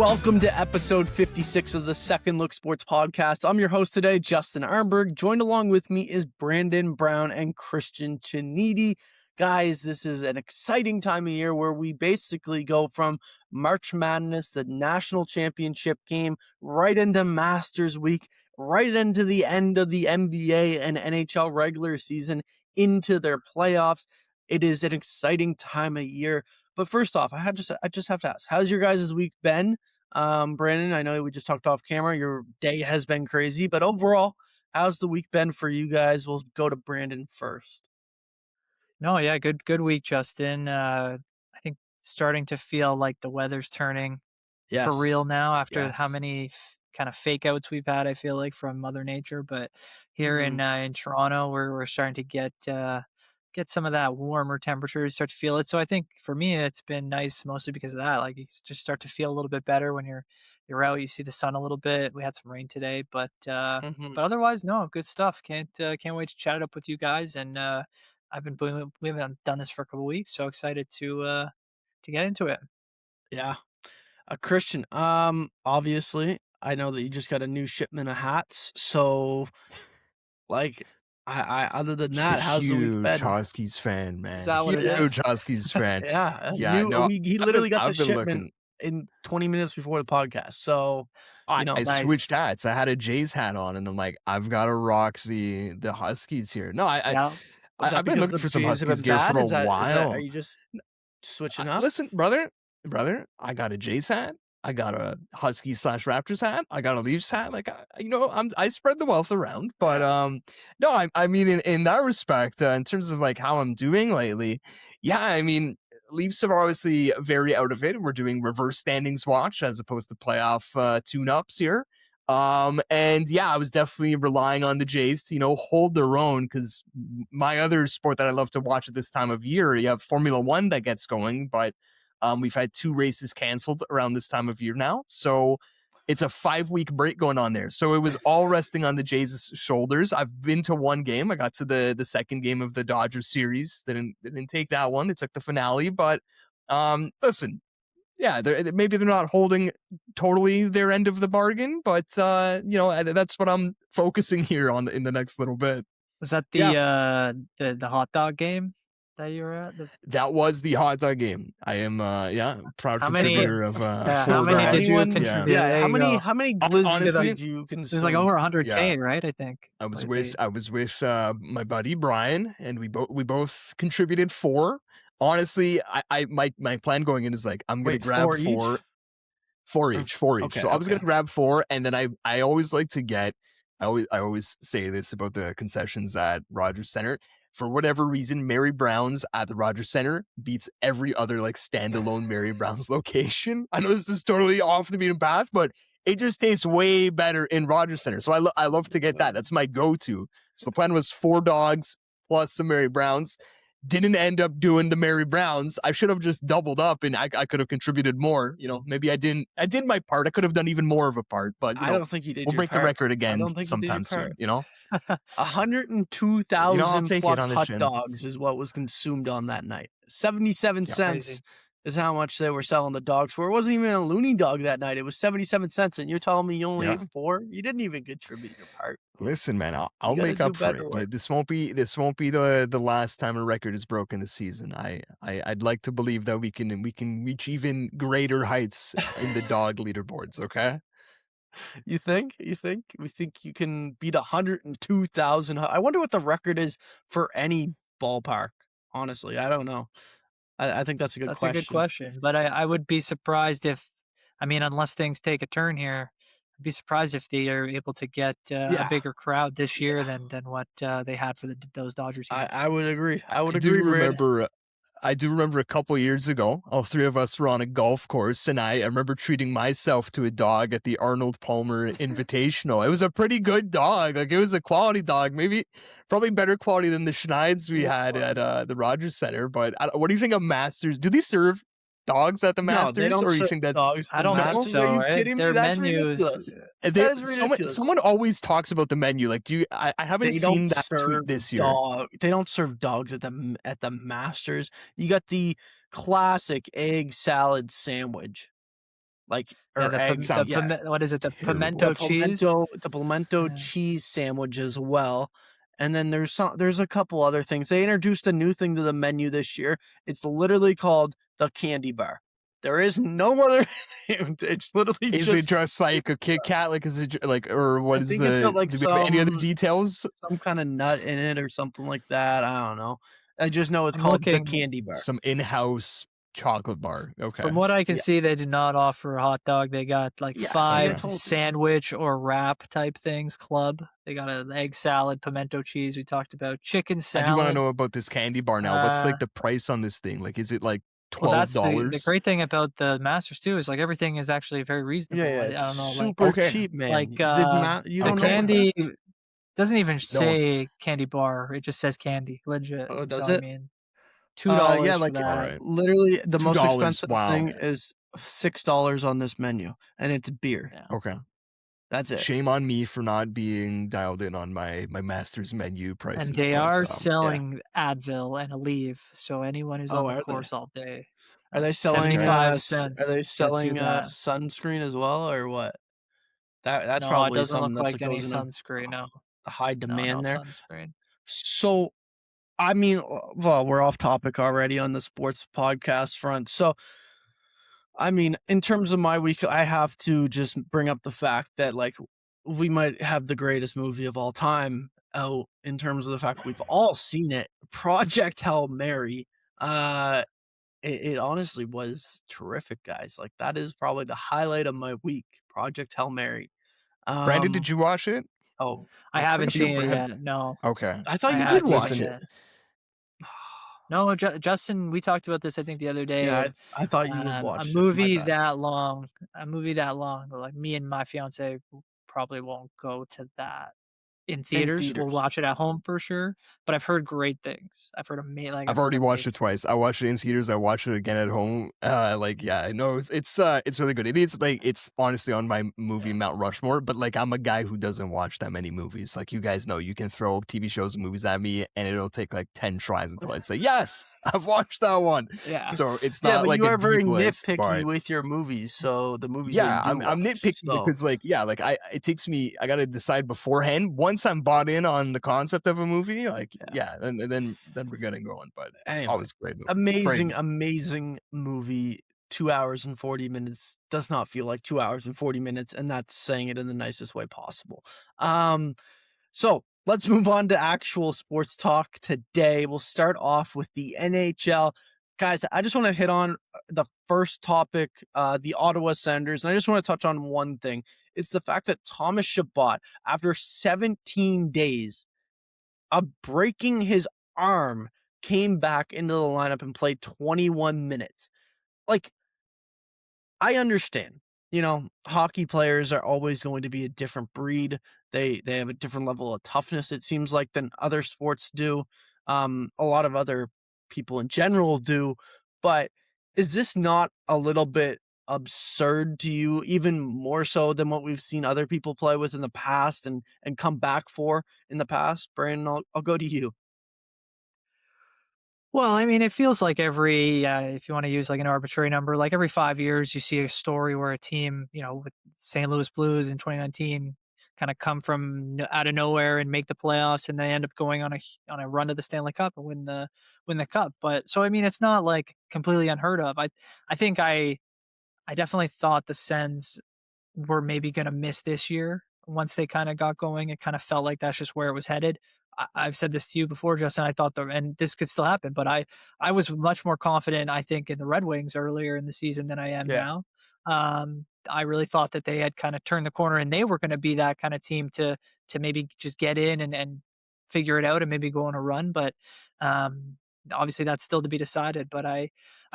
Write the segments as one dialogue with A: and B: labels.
A: Welcome to episode 56 of the Second Look Sports Podcast. I'm your host today, Justin Arenburg. Joined along with me is Brandon, Brown, and Cristian Ceniti. Guys, this is an exciting time of year where we basically go from March Madness, the national championship game, right into Masters Week, right into the end of the NBA and NHL regular season, into their playoffs. It is an exciting time of year. But first off, I just have to ask, how's your guys' week been? Brandon, I know we just talked off camera. Your day has been crazy, but overall, how's the week been for you guys? We'll go to Brandon first.
B: No, yeah, good week, Justin. I think starting to feel like the weather's turning for real now after how many kind of fake outs we've had, I feel like, from Mother Nature. But here in Toronto, we're starting to get some of that warmer temperatures, start to feel it. So I think for me, it's been nice mostly because of that. Like you just start to feel a little bit better when you're out. You see the sun a little bit. We had some rain today, but otherwise, no, good stuff. Can't wait to chat it up with you guys. And we haven't done this for a couple of weeks, so excited to get into it.
A: Yeah. Cristian, obviously, I know that you just got a new shipment of hats. So, like, I other than
C: Just
A: that,
C: a
A: how's the week
C: huge
A: been?
C: Huskies fan, man.
B: Is that what it is?
C: Huge Huskies fan.
A: Yeah.
C: No,
A: He literally got the
C: I've been
A: shipment
C: looking.
A: in 20 minutes before the podcast. So,
C: I
B: nice.
C: switched hats. I had a Jays hat on, and I'm like, I've got to rock the Huskies here. No, I've been looking for some Huskies gear for a while.
A: Are you just switching up?
C: Listen, brother, I got a Jays hat. I got a Husky / Raptors hat. I got a Leafs hat. Like, I spread the wealth around. But no, I mean, in that respect, in terms of like how I'm doing lately, yeah, I mean, Leafs are obviously very out of it. We're doing reverse standings watch as opposed to playoff tune-ups here. And yeah, I was definitely relying on the Jays to, hold their own, because my other sport that I love to watch at this time of year, you have Formula One that gets going, but we've had 2 races canceled around this time of year now. So it's a 5-week break going on there. So it was all resting on the Jays' shoulders. I've been to one game. I got to the second game of the Dodgers series. They didn't take that one. They took the finale. But listen, yeah, maybe they're not holding totally their end of the bargain, but that's what I'm focusing here on in the next little bit.
B: Was that the hot dog game that you were at?
C: That was the hot dog game. I am proud contributor of
B: how many did you contribute?
A: Yeah, how many glizzies did you consume?
B: There's like over 100K, right? I think.
C: I was with my buddy Brian, and we both contributed 4. Honestly, my plan going in is like, I'm gonna grab 4 each.
A: Okay,
C: so I was gonna grab 4, and then I always like to get. I always say this about the concessions at Rogers Center. For whatever reason, Mary Brown's at the Rogers Center beats every other like standalone Mary Brown's location. I know this is totally off the beaten path, but it just tastes way better in Rogers Center. So I love to get that. That's my go-to. So the plan was 4 dogs plus some Mary Brown's. Didn't end up doing the Mary Browns. I should have just doubled up, and I could have contributed more. Maybe I didn't. I did my part. I could have done even more of a part, but
A: I don't think you did.
C: We'll break the record again sometime soon.
A: 102,000 plus hot dogs is what was consumed on that night. 77 cents
B: crazy.
A: Is how much they were selling the dogs for. It wasn't even a loony dog that night. It was 77 cents, and you're telling me you only ate 4? You didn't even contribute your part.
C: Listen, man, I'll make up for it. This won't be the last time a record is broken this season. I'd like to believe that we can reach even greater heights in the dog leaderboards. Okay.
A: You think? We think you can beat 102,000? I wonder what the record is for any ballpark. Honestly, I don't know. I think that's a good question.
B: That's a good question. But I would be surprised unless things take a turn here, I'd be surprised if they are able to get a bigger crowd this year than what they had for those Dodgers games.
A: I would agree.
C: I do remember a couple years ago, all 3 of us were on a golf course, and I remember treating myself to a dog at the Arnold Palmer Invitational. It was a pretty good dog. Like, it was a quality dog, probably better quality than the Schneids we had at the Rogers Center. But what do you think of Masters? Do they serve dogs at the Masters?
A: No, they don't
C: or you
A: serve
C: think that's
A: dogs.
B: I don't think so.
A: Are you
B: right?
A: kidding me?
B: Their
A: That's
B: menus.
A: ridiculous.
C: Someone always talks about the menu. Like, I haven't seen that tweet this year.
A: They don't serve dogs at the Masters. You got the classic egg salad sandwich. like
B: Yeah,
A: or eggs.
B: what is it? The
C: terrible.
B: pimento cheese.
A: The pimento cheese sandwich as well. And then there's a couple other things. They introduced a new thing to the menu this year. It's literally called the candy bar. There is no other name. It's literally
C: Is it just like a Kit Kat? Like, is it like, or what
A: I
C: is
A: think
C: the?
A: it's got, like,
C: do we have any other details?
A: some kind of nut in it or something like that. I don't know. I just know it's
B: I'm
A: called the
B: looking-
A: candy bar.
C: Some in-house chocolate bar. Okay.
B: From what I can
A: Yeah.
B: see, they do not offer a hot dog. They got like
A: Yeah, see, I
B: 5
A: told you.
B: sandwich or wrap type things. Club. They got an egg salad, pimento cheese. We talked about chicken salad.
C: I do want to know about this candy bar now. What's like the price on this thing? Like, is it like $12?
B: Well, that's the great thing about the Masters too is like everything is actually very reasonable.
A: Yeah,
B: I don't know,
A: super
C: Okay.
A: cheap, man.
B: like
A: you don't know
B: candy doesn't even say candy bar. It just says candy, legit.
A: Oh, does
B: so,
A: it?
B: I mean, $2
A: yeah,
B: for
A: like
B: that.
C: Alright.
A: literally the most
C: $2,
A: expensive
C: wow.
A: thing is $6 on this menu, and it's beer.
B: Yeah.
C: Okay.
A: That's it.
C: Shame on me for not being dialed in on my Masters menu prices.
B: And they
C: but,
B: are selling Advil and Aleve, so anyone who's
A: Oh,
B: on
A: are
B: the
A: they?
B: course all day.
A: Are they selling
B: 75 cents
A: Are they
B: gets you
A: selling
B: that.
A: sunscreen as well, or what? That's
B: No, it
A: probably
B: doesn't
A: something
B: look
A: that's
B: like any
A: goes in
B: sunscreen. No,
A: a high demand
B: no
A: there.
B: sunscreen.
A: So, I mean, well, we're off topic already on the sports podcast front. So, I mean, in terms of my week, I have to just bring up the fact that like we might have the greatest movie of all time out in terms of the fact we've all seen it. Project Hail Mary. It honestly was terrific, guys. Like that is probably the highlight of my week. Project Hail Mary.
C: Brandon, did you watch it?
A: Oh,
B: I
A: I'm
B: haven't
A: pretty sure
B: seen it
A: Brad-
B: yet. No,
C: Okay.
A: I thought
B: I
A: you
B: haven't
A: did watch
B: seen
A: it.
B: No, Justin, we talked about this I think the other day.
A: Yeah,
B: of,
A: I thought you would watch
B: a
A: it. My
B: movie
A: bad.
B: that long. But like me and my fiance probably won't go to that in theaters. We'll watch it at home for sure. But I've heard great things. I've heard amazing. Like,
C: I've already watched it twice. I watched it in theaters. I watched it again at home. Like, yeah, I know it's really good. It's honestly on my movie Mount Rushmore. But like, I'm a guy who doesn't watch that many movies. Like, you guys know, you can throw TV shows and movies at me, and it'll take like 10 tries until I say yes, I've watched that one.
B: Yeah.
C: So it's not
A: but
C: like
A: you are
C: a
A: very
C: deep list,
A: nitpicky
C: but
A: with your movies. So the movies.
C: yeah,
A: that you do
C: I'm
A: watch,
C: nitpicky
A: so.
C: because like it takes me. I gotta decide beforehand. Once I'm bought in on the concept of a movie, like and then we're getting going. But
A: Anyway,
C: always great movie.
A: Amazing movie. 2 hours and 40 minutes does not feel like 2 hours and 40 minutes, and that's saying it in the nicest way possible. So let's move on to actual sports talk today. We'll start off with the NHL. Guys, I just want to hit on the first topic, the Ottawa Senators, and I just want to touch on one thing. It's the fact that Thomas Chabot, after 17 days of breaking his arm, came back into the lineup and played 21 minutes. Like, I understand, hockey players are always going to be a different breed. They have a different level of toughness, it seems like, than other sports do. A lot of other people in general do. But is this not a little bit absurd to you, even more so than what we've seen other people play with in the past and come back for in the past? Brandon, I'll go to you.
B: Well, I mean, it feels like every, if you want to use like an arbitrary number, like every 5 years, you see a story where a team, with St. Louis Blues in 2019, kind of come from out of nowhere and make the playoffs, and they end up going on a run to the Stanley Cup and win the cup. But so, I mean, it's not like completely unheard of. I think I definitely thought the Sens were maybe going to miss this year. Once they kind of got going, it kind of felt like that's just where it was headed. I've said this to you before, Justin. I thought and this could still happen, but I was much more confident, I think, in the Red Wings earlier in the season than I am now. I really thought that they had kind of turned the corner and they were going to be that kind of team to maybe just get in and figure it out and maybe go on a run. But obviously that's still to be decided. But I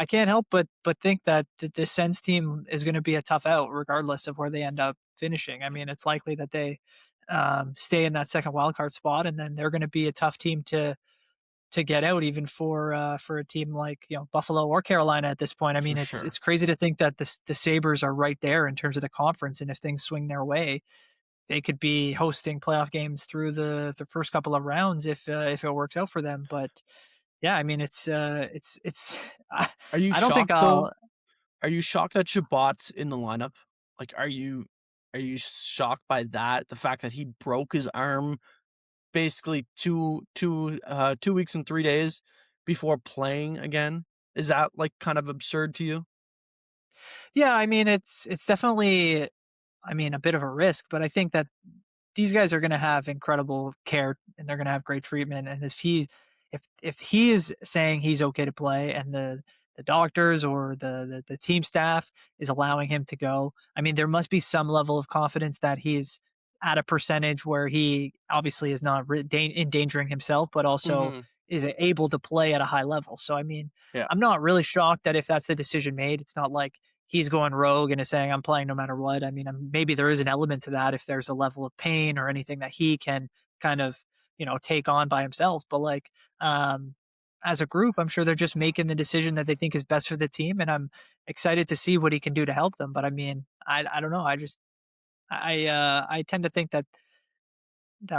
B: can't help but think that the Sens team is going to be a tough out regardless of where they end up finishing. I mean, it's likely that they stay in that second wildcard spot, and then they're going to be a tough team to get out, even for a team like Buffalo or Carolina at this point. I mean, it's crazy to think that the Sabres are right there in terms of the conference, and if things swing their way, they could be hosting playoff games through the first couple of rounds if it works out for them. But yeah, I mean, it's.
A: Are you
B: I don't think
A: shocked, though? Are you shocked that Shabbat's in the lineup? Like, are you shocked by that? The fact that he broke his arm basically 2 weeks and 3 days before playing again? Is that like kind of absurd to you?
B: Yeah, I mean, it's definitely, a bit of a risk, but I think that these guys are going to have incredible care and they're going to have great treatment. And if he is saying he's okay to play, and the doctors or the team staff is allowing him to go, I mean, there must be some level of confidence that he's at a percentage where he obviously is not endangering himself, but also
A: Mhm.
B: is able to play at a high level. So, I mean,
A: Yeah.
B: I'm not really shocked that if that's the decision made, it's not like he's going rogue and is saying, I'm playing no matter what. I mean, maybe there is an element to that if there's a level of pain or anything that he can kind of, take on by himself. But like, as a group, I'm sure they're just making the decision that they think is best for the team. And I'm excited to see what he can do to help them. But I mean, I don't know. I tend to think that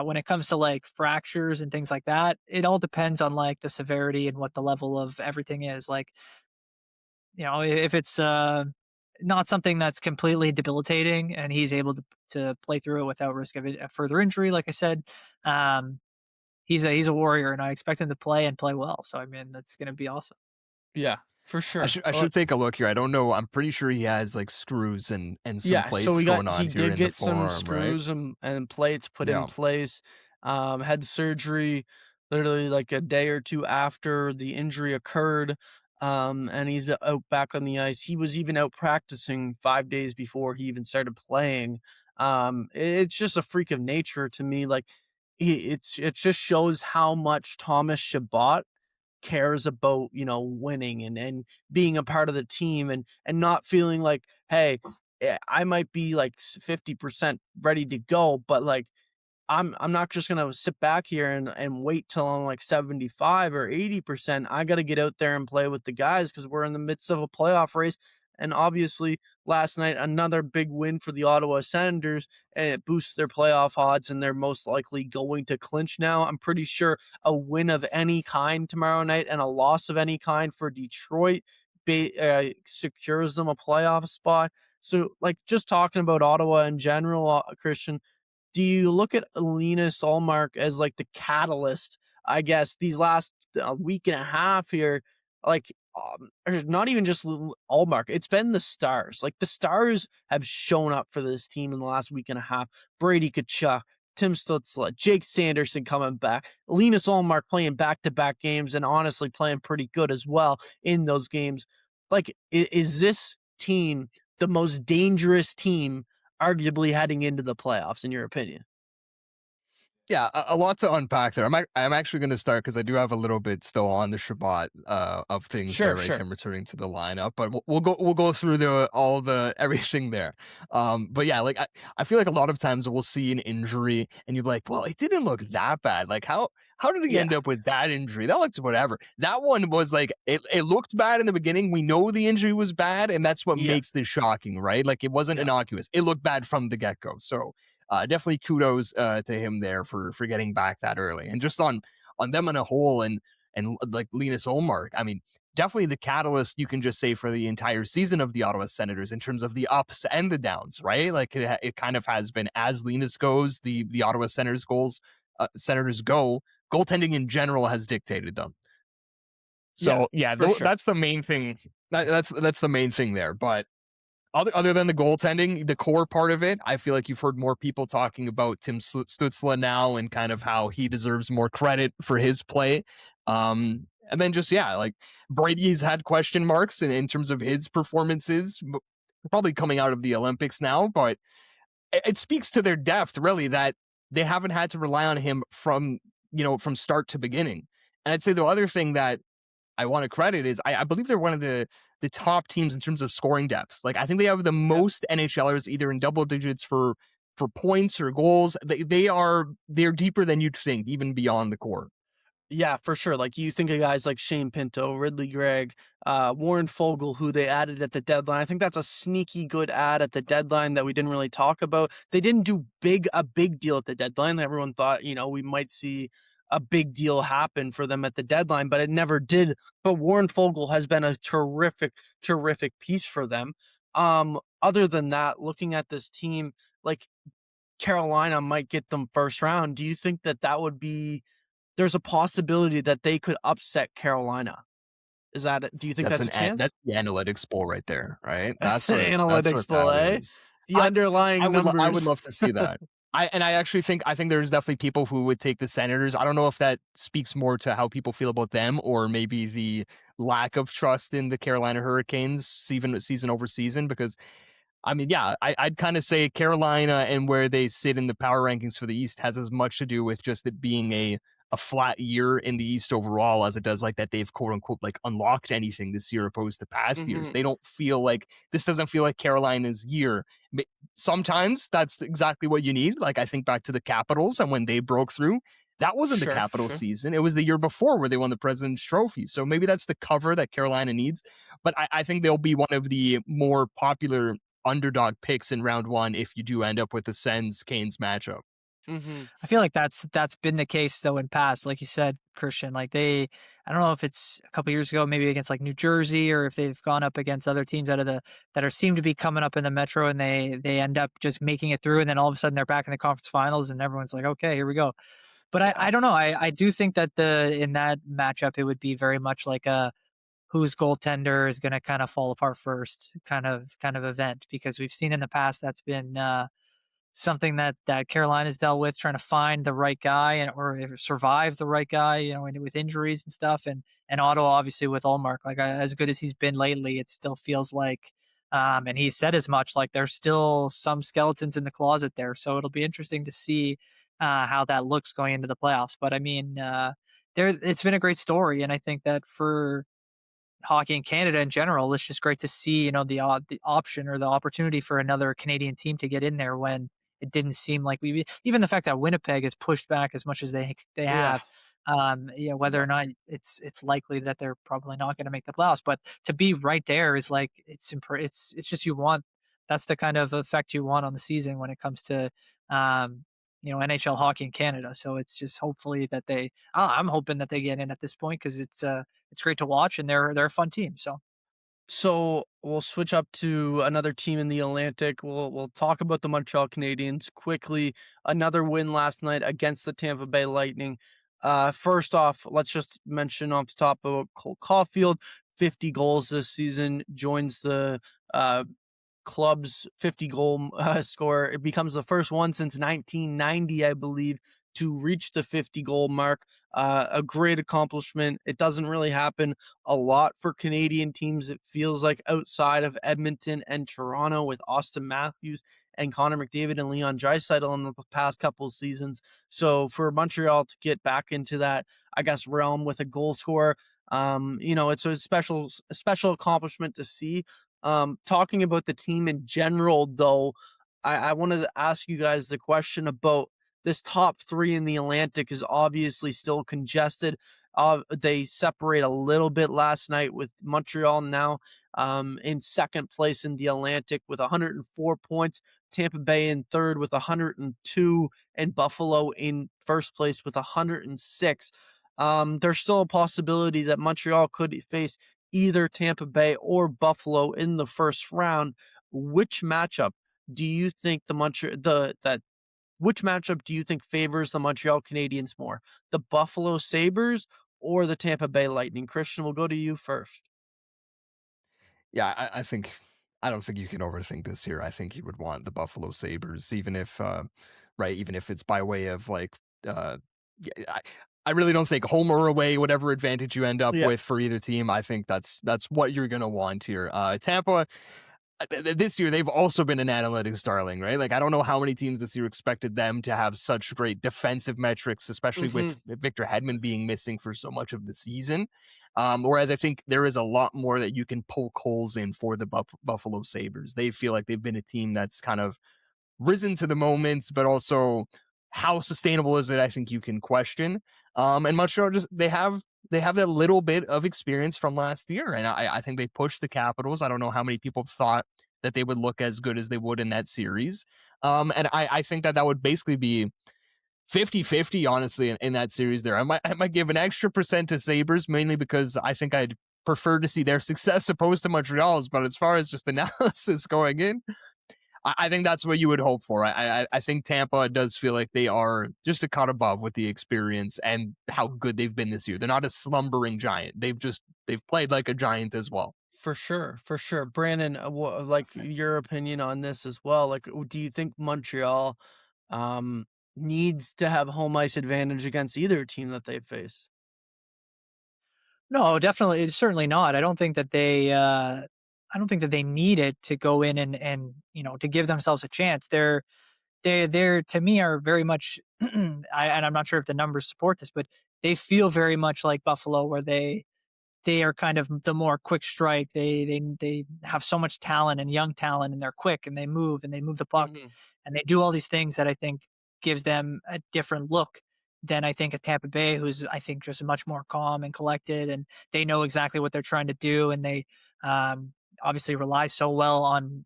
B: when it comes to like fractures and things like that, it all depends on like the severity and what the level of everything is. Like, if it's not something that's completely debilitating and he's able to play through it without risk of a further injury, like I said, um, he's a warrior, and I expect him to play and play well. So I mean, that's going to be awesome.
A: Yeah, for
C: I
A: sure.
C: should I should take a look here. I don't know. I'm pretty sure he has like screws and some
A: Yeah, so
C: plates going
A: he
C: on here
A: did
C: in the
A: get some
C: forearm, right?
A: screws and plates put in
C: Yeah.
A: place. Had surgery literally like a day or two after the injury occurred. And he's out back on the ice. He was even out practicing 5 days before he even started playing. It's just a freak of nature to me. Like it just shows how much Thomas Chabot cares about, winning and being a part of the team and not feeling like, hey, I might be like 50% ready to go, but like I'm not just gonna sit back here and wait till I'm like 75 or 80%. I gotta get out there and play with the guys because we're in the midst of a playoff race. And obviously, last night another big win for the Ottawa Senators, and it boosts their playoff odds, and they're most likely going to clinch now. I'm pretty sure a win of any kind tomorrow night and a loss of any kind for Detroit secures them a playoff spot. So, like, just talking about Ottawa in general, Christian, do you look at Linus Ullmark as like the catalyst, I guess, these last week and a half here? Like, or not even just Ullmark, it's been the stars. Like, the stars have shown up for this team in the last week and a half. Brady Tkachuk, Tim Stützle, Jake Sanderson coming back, Linus Ullmark playing back-to-back games and honestly playing pretty good as well in those games. Like, is this team the most dangerous team arguably heading into the playoffs, in your opinion?
C: Yeah, a lot to unpack there. I'm actually going to start because I do have a little bit still on the Shabbat of things
A: Sure,
C: there, right?
A: sure.
C: Him returning to the lineup, but we'll go through all the everything there. But yeah, like I feel like a lot of times we'll see an injury and you're like, well, it didn't look that bad. Like how did he
A: Yeah,
C: end up with that injury? That looked whatever. That one was like it looked bad in the beginning. We know the injury was bad, and that's what
A: yeah,
C: makes this shocking, right? Like it wasn't
A: yeah,
C: innocuous. It looked bad from the get go. So definitely kudos to him there for getting back that early, and just on them in a whole, and like Linus Ullmark. I mean, definitely the catalyst you can just say for the entire season of the Ottawa Senators in terms of the ups and the downs, right? Like it kind of has been as Linus goes, the Ottawa Senators go. Goaltending in general has dictated them.
A: yeah,
C: So yeah,
A: for sure.
C: that's the main thing. That's the main thing there, but other than the goaltending, the core part of it, I feel like you've heard more people talking about Tim Stützle now and kind of how he deserves more credit for his play. And then just, yeah, like Brady's had question marks in terms of his performances, probably coming out of the Olympics now, but it speaks to their depth, really, that they haven't had to rely on him from start to beginning. And I'd say the other thing that I want to credit is I believe they're one of the top teams in terms of scoring depth. Like I think they have the
A: Yeah.
C: most NHLers either in double digits for points or goals. They're deeper than you'd think, even beyond the core.
A: Yeah, for sure. Like, you think of guys like Shane Pinto, Ridley Gregg, Warren Fogle, who they added at the deadline. I think that's a sneaky good add at the deadline that we didn't really talk about. They didn't do a big deal at the deadline. Everyone thought, we might see a big deal happen for them at the deadline, but it never did. But Warren Fogle has been a terrific piece for them. Other than that, looking at this team, like Carolina might get them first round. Do you think that would be, there's a possibility that they could upset Carolina? Do you think that's a chance?
C: That's the analytics poll right there, right?
A: That's an analytics poll, eh? The underlying numbers.
C: I would love to see that. I actually think there's definitely people who would take the Senators. I don't know if that speaks more to how people feel about them or maybe the lack of trust in the Carolina Hurricanes season over season, because I mean, yeah, I'd kind of say Carolina and where they sit in the power rankings for the East has as much to do with just it being a flat year in the East overall as it does like that they've quote unquote like unlocked anything this year opposed to past years. They don't feel like this doesn't feel like Carolina's year. Sometimes that's exactly what you need. Like I think back to the Capitals and when they broke through, that wasn't the Capitals season. It was the year before where they won the President's Trophy. So maybe that's the cover that Carolina needs. But I think they'll be one of the more popular underdog picks in round one if you do end up with the Sens-Canes matchup.
B: I feel like that's been the case though in past, like you said, Christian. Like I don't know if it's a couple years ago, maybe against like New Jersey, or if they've gone up against other teams seem to be coming up in the Metro, and they end up just making it through, and then all of a sudden they're back in the conference finals, and everyone's like, okay, here we go. But I don't know. I do think that in that matchup it would be very much like a whose goaltender is going to kind of fall apart first kind of event, because we've seen in the past that's been something that Carolina's dealt with, trying to find the right guy or survive the right guy, with injuries and stuff. And Ottawa, obviously with Ullmark, like as good as he's been lately, it still feels like, and he said as much, like there's still some skeletons in the closet there. So it'll be interesting to see how that looks going into the playoffs. But I mean, it's been a great story. And I think that for hockey in Canada in general, it's just great to see, the option or the opportunity for another Canadian team to get in there when it didn't seem like even the fact that Winnipeg is pushed back as much as they have, whether or not it's likely that they're probably not going to make the playoffs, but to be right there is like, it's just, that's the kind of effect you want on the season when it comes to, NHL hockey in Canada. So it's just hopefully that I'm hoping that they get in at this point, because it's great to watch and they're a fun team.
A: So we'll switch up to another team in the Atlantic. We'll talk about the Montreal Canadiens quickly. Another win last night against the Tampa Bay Lightning. First off, let's just mention off the top about Cole Caulfield, 50 goals this season, joins the club's 50-goal score. It becomes the first one since 1990, I believe, to reach the 50-goal mark. A great accomplishment. It doesn't really happen a lot for Canadian teams, it feels like, outside of Edmonton and Toronto with Austin Matthews and Connor McDavid and Leon Draisaitl in the past couple of seasons. So for Montreal to get back into that, I guess, realm with a goal scorer, it's a special accomplishment to see. Talking about the team in general, though, I wanted to ask you guys the question about this top three in the Atlantic is obviously still congested. They separate a little bit last night with Montreal now in second place in the Atlantic with 104 points. Tampa Bay in third with 102, and Buffalo in first place with 106. There's still a possibility that Montreal could face either Tampa Bay or Buffalo in the first round. Which matchup do you think which matchup do you think favors the Montreal Canadiens more? The Buffalo Sabres or the Tampa Bay Lightning? Christian, we'll go to you first.
C: Yeah, I don't think you can overthink this here. I think you would want the Buffalo Sabres, even if it's by way of like, I really don't think home or away, whatever advantage you end up with for either team, I think that's what you're going to want here. Tampa, this year, they've also been an analytics darling, right? Like, I don't know how many teams this year expected them to have such great defensive metrics, especially with Victor Hedman being missing for so much of the season. Whereas I think there is a lot more that you can poke holes in for the Buffalo Sabres. They feel like they've been a team that's kind of risen to the moments, but also how sustainable is it? I think you can question. And Montreal they have that little bit of experience from last year, and I think they pushed the Capitals. I don't know how many people thought that they would look as good as they would in that series. And I think that would basically be 50-50, honestly, in that series there. I might give an extra percent to Sabres, mainly because I think I'd prefer to see their success opposed to Montreal's. But as far as just analysis going in, I think that's what you would hope for. I think Tampa does feel like they are just a cut above with the experience and how good they've been this year. They're not a slumbering giant. They've played like a giant as well.
A: For sure. Brandon, like your opinion on this as well. Like, do you think Montreal needs to have home ice advantage against either team that they face?
B: No, definitely. It's certainly not. I don't think that they need it to go in and to give themselves a chance. They're to me are very much, and I'm not sure if the numbers support this, but they feel very much like Buffalo, where they are kind of the more quick strike. They have so much talent and young talent, and they're quick and they move the puck, and they do all these things that I think gives them a different look than I think a Tampa Bay, who's I think just much more calm and collected, and they know exactly what they're trying to do, and they obviously rely so well on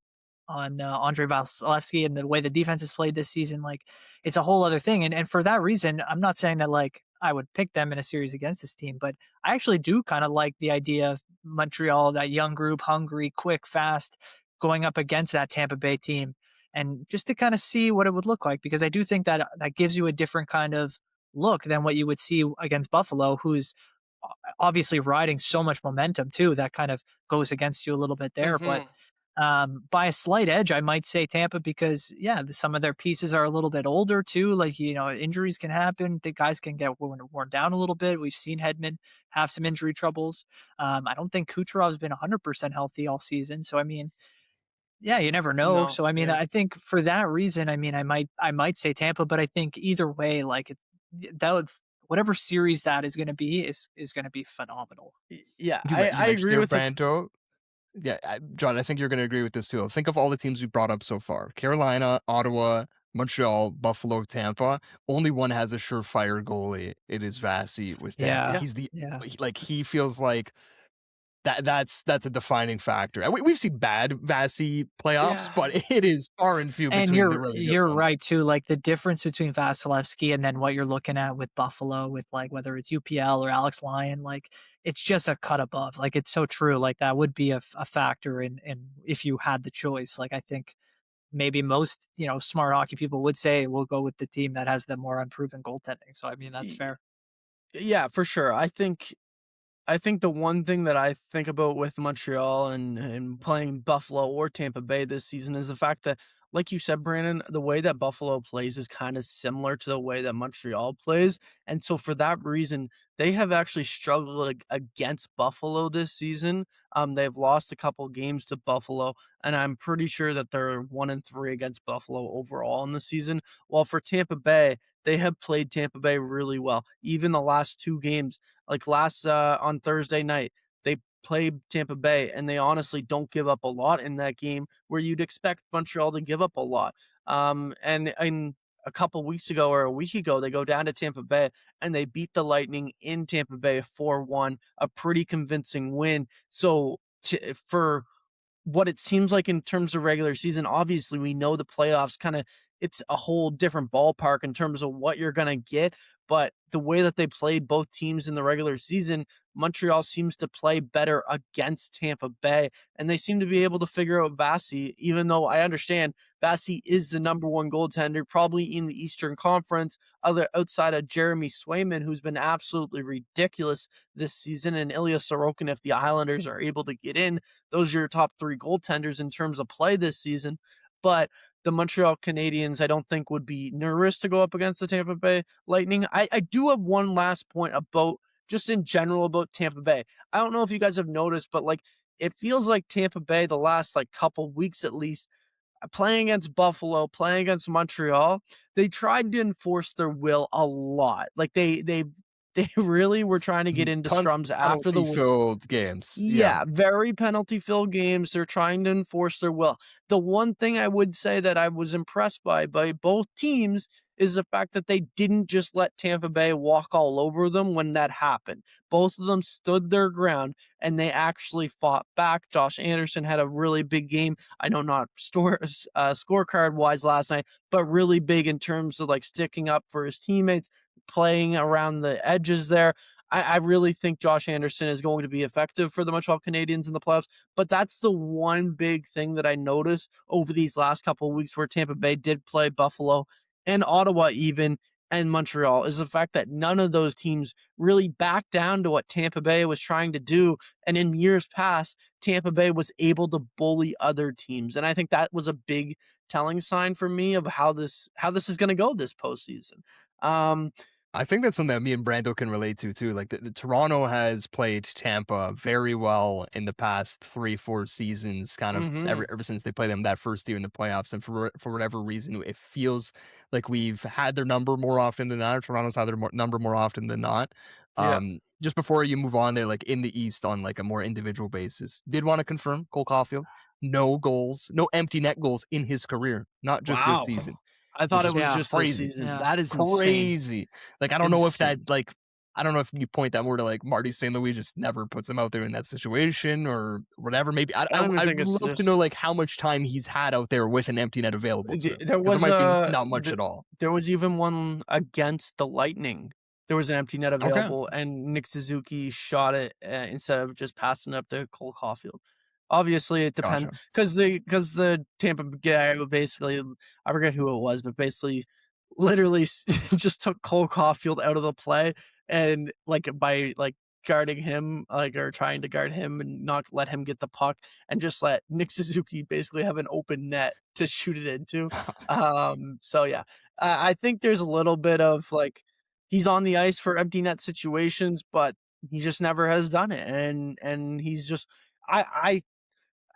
B: Andre Vasilevsky and the way the defense has played this season. Like, it's a whole other thing, and for that reason, I'm not saying that like I would pick them in a series against this team, but I actually do kind of like the idea of Montreal, that young group, hungry, quick, fast, going up against that Tampa Bay team, and just to kind of see what it would look like, because I do think that that gives you a different kind of look than what you would see against Buffalo, who's obviously riding so much momentum too. That kind of goes against you a little bit there, but by a slight edge, I might say Tampa, because some of their pieces are a little bit older too. Like, injuries can happen. The guys can get worn down a little bit. We've seen Hedman have some injury troubles. I don't think Kucherov's been 100% healthy all season. So, I mean, you never know. So, I mean, I think for that reason, I mean, I might say Tampa, but I think either way, like whatever series that is going to be is going to be phenomenal.
A: Yeah, I agree with
C: Branto. Yeah, John, I think you're going to agree with this too. Think of all the teams we brought up so far: Carolina, Ottawa, Montreal, Buffalo, Tampa. Only one has a surefire goalie. It is Vasi with Tampa. He feels like that's a defining factor. We've seen bad Vasi playoffs, but it is far and few between the really good
B: you're
C: ones.
B: right too. Like, the difference between Vasilevsky and then what you're looking at with Buffalo, with like whether it's UPL or Alex Lyon, like it's just a cut above. Like, it's so true. Like, that would be a factor in if you had the choice. Like, I think maybe most smart hockey people would say we'll go with the team that has the more unproven goaltending. So I mean, that's fair.
A: Yeah, for sure. I think the one thing that I think about with Montreal and playing Buffalo or Tampa Bay this season is the fact that, like you said, Brandon, the way that Buffalo plays is kind of similar to the way that Montreal plays. And so for that reason, they have actually struggled against Buffalo this season. They've lost a couple games to Buffalo, and I'm pretty sure that they're 1-3 against Buffalo overall in the season. While for Tampa Bay, they have played Tampa Bay really well. Even the last two games, like on Thursday night, they played Tampa Bay, and they honestly don't give up a lot in that game where you'd expect Montreal to give up a lot. And a couple weeks ago or a week ago, they go down to Tampa Bay and they beat the Lightning in Tampa Bay 4-1, a pretty convincing win. So for what it seems like in terms of regular season, obviously we know the playoffs it's a whole different ballpark in terms of what you're going to get. But the way that they played both teams in the regular season, Montreal seems to play better against Tampa Bay, and they seem to be able to figure out Vasi, even though I understand Vasi is the number one goaltender, probably in the Eastern Conference, outside of Jeremy Swayman, who's been absolutely ridiculous this season, and Ilya Sorokin. If the Islanders are able to get in, those are your top three goaltenders in terms of play this season. But the Montreal Canadiens, I don't think, would be nervous to go up against the Tampa Bay Lightning. I do have one last point about, just in general, about Tampa Bay. I don't know if you guys have noticed, but like, it feels like Tampa Bay, the last like couple weeks at least, playing against Buffalo, playing against Montreal, they tried to enforce their will a lot. Like, they've they really were trying to get into scrums after the whistle.
C: Penalty-filled games.
A: Yeah,
C: Yeah.
A: very into scrums after the whistle.
C: Penalty-filled games.
A: Yeah, very penalty-filled games. They're trying to enforce their will. The one thing I would say that I was impressed by both teams is the fact that they didn't just let Tampa Bay walk all over them when that happened. Both of them stood their ground, and they actually fought back. Josh Anderson had a really big game. I know not scorecard-wise last night, but really big in terms of, like, sticking up for his teammates, playing around the edges there. I really think Josh Anderson is going to be effective for the Montreal Canadiens in the playoffs, but that's the one big thing that I noticed over these last couple of weeks where Tampa Bay did play Buffalo and Ottawa even, and Montreal, is the fact that none of those teams really backed down to what Tampa Bay was trying to do. And in years past, Tampa Bay was able to bully other teams. And I think that was a big telling sign for me of how this is going to go this postseason.
C: I think that's something that me and Brando can relate to too. Like the Toronto has played Tampa very well in the past 3-4 seasons, kind of ever since they played them that first year in the playoffs. And for whatever reason, it feels like we've had their number more often than not. Toronto's had their number more often than not. Just before you move on there, like in the East on like a more individual basis, did want to confirm Cole Caulfield, no goals, no empty net goals in his career, not just this season.
A: I thought it was just
C: crazy.
A: this season. Yeah. That is
C: crazy.
A: Insane.
C: Like, I don't know if that, like, I don't know if you point that more to like Marty St. Louis just never puts him out there in that situation or whatever. Maybe I'd love to know like how much time he's had out there with an empty net available to him. It might be not much at all.
A: There was even one against the Lightning. There was an empty net available, and Nick Suzuki shot it instead of just passing it up to Cole Caulfield. Obviously, it depends because the Tampa guy basically, I forget who it was, but basically, literally just took Cole Caulfield out of the play, and like by like guarding him, like or trying to guard him and not let him get the puck, and just let Nick Suzuki basically have an open net to shoot it into. So yeah, I think there's a little bit of like he's on the ice for empty net situations, but he just never has done it, and he's just I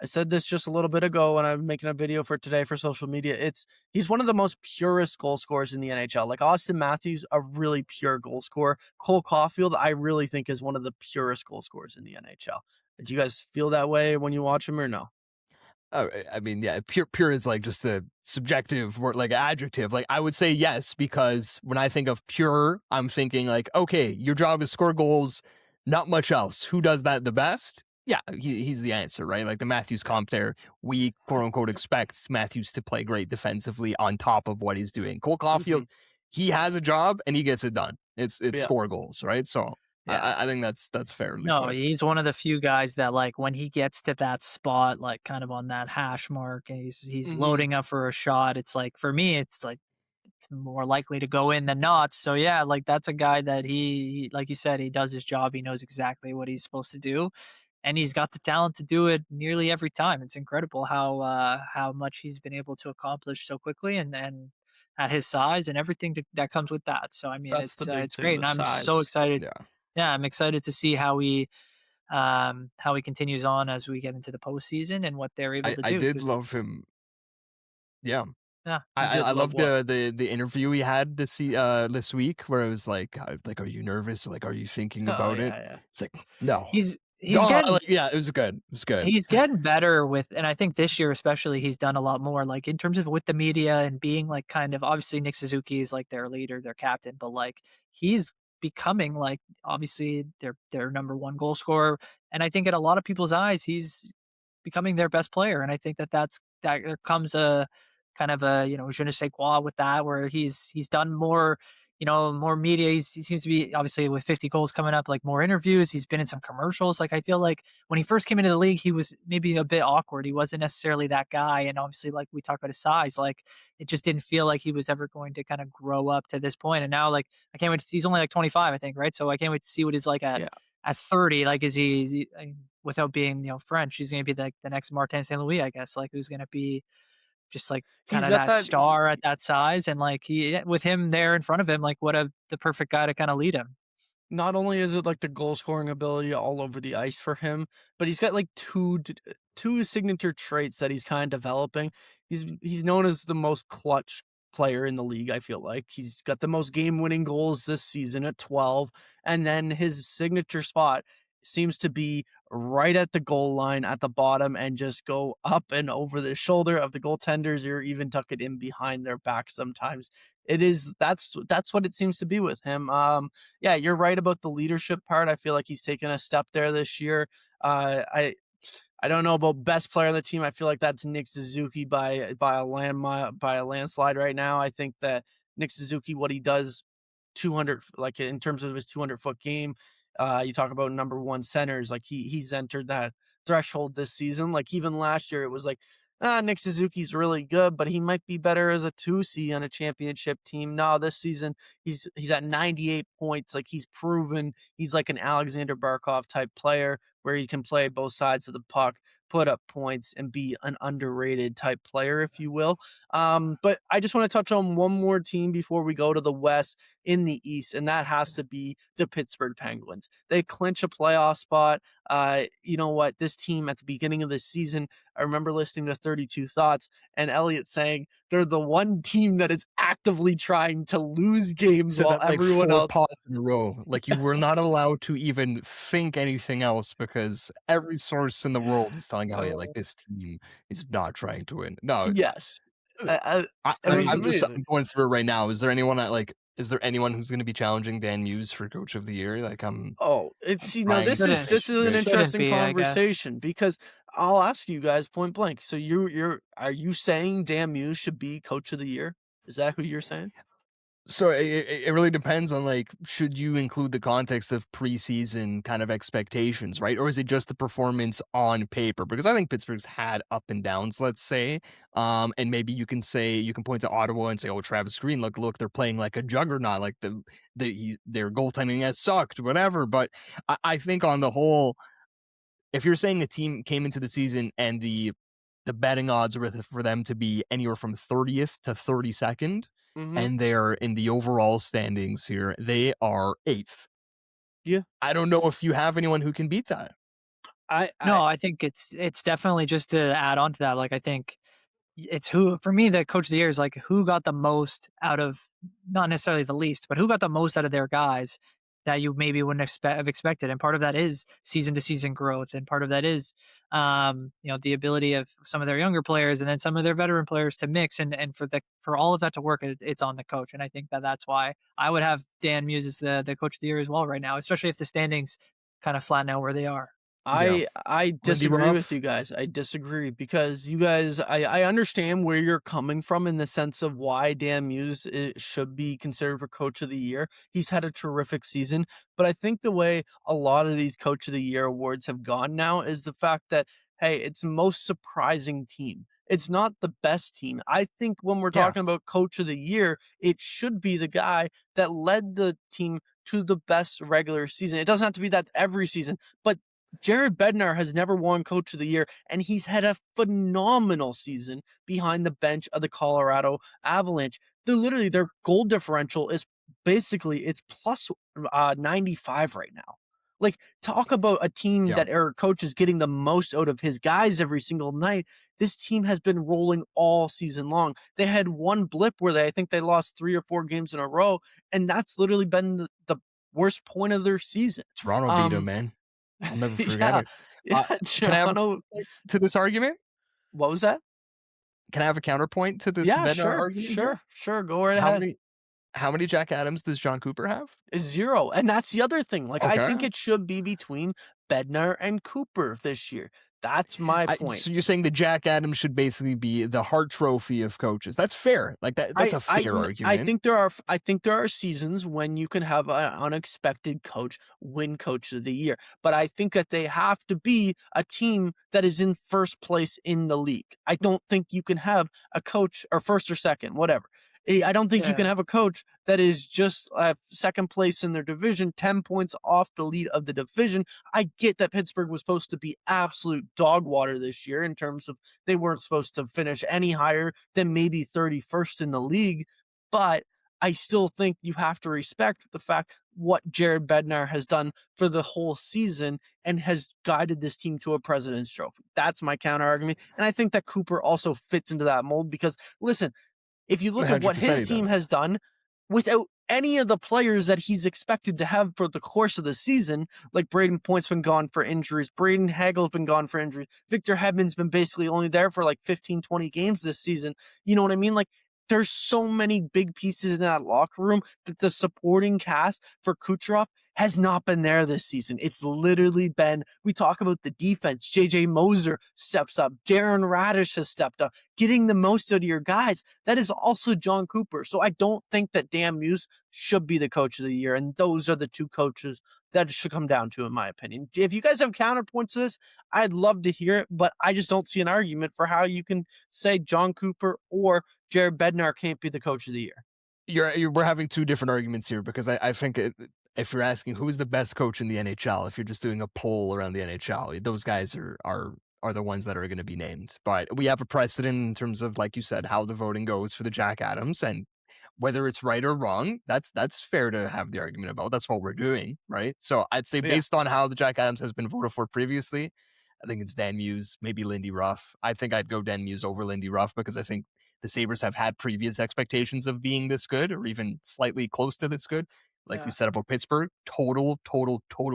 A: said this just a little bit ago when I'm making a video for today for social media. He's one of the most purest goal scorers in the NHL. Like Austin Matthews, a really pure goal scorer. Cole Caulfield, I really think is one of the purest goal scorers in the NHL. Do you guys feel that way when you watch him or no?
C: Oh, I mean, yeah, pure is like just the subjective word, like adjective. Like I would say yes, because when I think of pure, I'm thinking like, okay, your job is score goals, not much else. Who does that the best? Yeah, he's the answer, right? Like the Matthews comp there, we quote unquote expect Matthews to play great defensively on top of what he's doing. Cole Caulfield, he has a job and he gets it done. It's score goals, right? So I think that's fair.
B: No, he's one of the few guys that like when he gets to that spot, like kind of on that hash mark, and he's loading up for a shot. It's like for me, it's like it's more likely to go in than not. So yeah, like that's a guy that he like you said, he does his job. He knows exactly what he's supposed to do. And he's got the talent to do it nearly every time. It's incredible how much he's been able to accomplish so quickly, and at his size and everything that comes with that. So I mean, it's great, and I'm so excited. Yeah, I'm excited to see how he continues on as we get into the postseason and what they're able to do.
C: I did love him. Yeah. Yeah, I loved the interview he had this week where it was like, are you nervous? Or like, are you thinking about it?
A: Yeah.
C: It's like, no.
B: He's getting,
C: it was good. It was good.
B: He's getting better and I think this year especially, he's done a lot more, like in terms of with the media and being like kind of obviously Nick Suzuki is like their leader, their captain, but like he's becoming like obviously their number one goal scorer, and I think in a lot of people's eyes he's becoming their best player, and I think that there comes a kind of a je ne sais quoi with that, where he's done more. More media. He seems to be obviously with 50 goals coming up, like more interviews. He's been in some commercials. Like I feel like when he first came into the league, he was maybe a bit awkward. He wasn't necessarily that guy. And obviously, like we talked about his size, like it just didn't feel like he was ever going to kind of grow up to this point. And now, like I can't wait to see. He's only like 25, I think, right? So I can't wait to see what he's like at 30. Like is he without being French? He's going to be like the next Martin St. Louis, I guess. Like who's going to be just like kind of that star at that size, and like with him there in front of him, like the perfect guy to kind of lead him.
A: Not only is it like the goal scoring ability all over the ice for him, but he's got like two signature traits that he's kind of developing. He's known as the most clutch player in the league, I feel like. He's got the most game-winning goals this season at 12, and then his signature spot seems to be right at the goal line at the bottom and just go up and over the shoulder of the goaltenders, or even tuck it in behind their back sometimes. That's what it seems to be with him. Yeah, you're right about the leadership part. I feel like he's taken a step there this year. I don't know about best player on the team. I feel like that's Nick Suzuki by a landslide right now. I think that Nick Suzuki, what he does 200, like in terms of his 200-foot game, you talk about number one centers, like he's entered that threshold this season. Like even last year, it was like, Nick Suzuki's really good, but he might be better as a 2C on a championship team. No, this season he's at 98 points. Like he's proven he's like an Alexander Barkov type player where he can play both sides of the puck, put up points, and be an underrated type player, if you will. But I just want to touch on one more team before we go to the West in the East, and that has to be the Pittsburgh Penguins. They clinch a playoff spot. You know what? This team at the beginning of the season, I remember listening to 32 Thoughts and Elliot saying they're the one team that is actively trying to lose games while
C: that, like,
A: everyone else.
C: Pods in a row. Like you were not allowed to even think anything else because every source in the world is telling you like this team is not trying to win. No,
A: Yes.
C: I'm going through it right now. Is there anyone who's going to be challenging Dan Muse for Coach of the Year? Like
A: this is an interesting conversation because I'll ask you guys point blank. So are you saying Dan Muse should be Coach of the Year? Is that who you're saying?
C: So it really depends on, like, should you include the context of preseason kind of expectations, right? Or is it just the performance on paper? Because I think Pittsburgh's had up and downs, let's say. And maybe you can point to Ottawa and say, oh, Travis Green, look, they're playing like a juggernaut, like their goaltending has sucked, whatever. But I think on the whole, if you're saying the team came into the season and the betting odds were for them to be anywhere from 30th to 32nd, and they're in the overall standings here, they are 8th.
A: Yeah.
C: I don't know if you have anyone who can beat that.
B: I think it's definitely, just to add on to that, like I think it's who, for me, the Coach of the Year is like who got the most out of, not necessarily the least, but who got the most out of their guys that you maybe wouldn't have expected. And part of that is season to season growth. And part of that is, the ability of some of their younger players and then some of their veteran players to mix. And for all of that to work, it's on the coach. And I think that's why I would have Dan Muse as the Coach of the Year as well right now, especially if the standings kind of flatten out where they are.
A: I disagree with you guys. I disagree because you guys, I understand where you're coming from in the sense of why Dan Muse should be considered for Coach of the Year. He's had a terrific season, but I think the way a lot of these Coach of the Year awards have gone now is the fact that, hey, it's most surprising team. It's not the best team. I think when we're talking about Coach of the Year, it should be the guy that led the team to the best regular season. It doesn't have to be that every season, but Jared Bednar has never won Coach of the Year, and he's had a phenomenal season behind the bench of the Colorado Avalanche. Their goal differential is basically it's plus 95 right now. Like, talk about a team that our coach is getting the most out of his guys every single night. This team has been rolling all season long. They had one blip where I think they lost 3 or 4 games in a row, and that's literally been the worst point of their season.
C: Toronto beat him, man. I'll never forget it.
A: Can I have
C: to this argument?
A: What was that?
C: Can I have a counterpoint to this?
A: Sure. Go right ahead.
C: How many Jack Adams does John Cooper have?
A: 0. And that's the other thing. Like, I think it should be between Bednar and Cooper this year. That's my point.
C: So you're saying the Jack Adams should basically be the Hart Trophy of coaches. That's fair. Like that's a fair argument.
A: I think there are seasons when you can have an unexpected coach win Coach of the Year. But I think that they have to be a team that is in first place in the league. I don't think you can have a coach or first or second, whatever. I don't think you can have a coach that is just second place in their division, 10 points off the lead of the division. I get that Pittsburgh was supposed to be absolute dog water this year in terms of they weren't supposed to finish any higher than maybe 31st in the league, but I still think you have to respect the fact what Jared Bednar has done for the whole season and has guided this team to a President's Trophy. That's my counter argument. And I think that Cooper also fits into that mold because, listen, If you look at what
C: 100%
A: his
C: he
A: team
C: does.
A: has done without any of the players that he's expected to have for the course of the season, like Braden Point's been gone for injuries, Braden Hagel's been gone for injuries, Victor Hedman's been basically only there for like 15, 20 games this season. You know what I mean? Like, there's so many big pieces in that locker room that the supporting cast for Kucherov has not been there this season. It's literally been, we talk about the defense. JJ Moser steps up. Darren Radish has stepped up. Getting the most out of your guys. That is also John Cooper. So I don't think that Dan Muse should be the coach of the year. And those are the two coaches that it should come down to, in my opinion. If you guys have counterpoints to this, I'd love to hear it, but I just don't see an argument for how you can say John Cooper or Jared Bednar can't be the coach of the year.
C: We're having two different arguments here, because I think if you're asking who's the best coach in the NHL, if you're just doing a poll around the NHL, those guys are the ones that are going to be named. But we have a precedent in terms of, like you said, how the voting goes for the Jack Adams, and whether it's right or wrong, that's fair to have the argument about. That's what we're doing, right? So I'd say based on how the Jack Adams has been voted for previously, I think it's Dan Muse, maybe Lindy Ruff. I think I'd go Dan Muse over Lindy Ruff, because I think the Sabres have had previous expectations of being this good, or even slightly close to this good. Like we said about Pittsburgh, total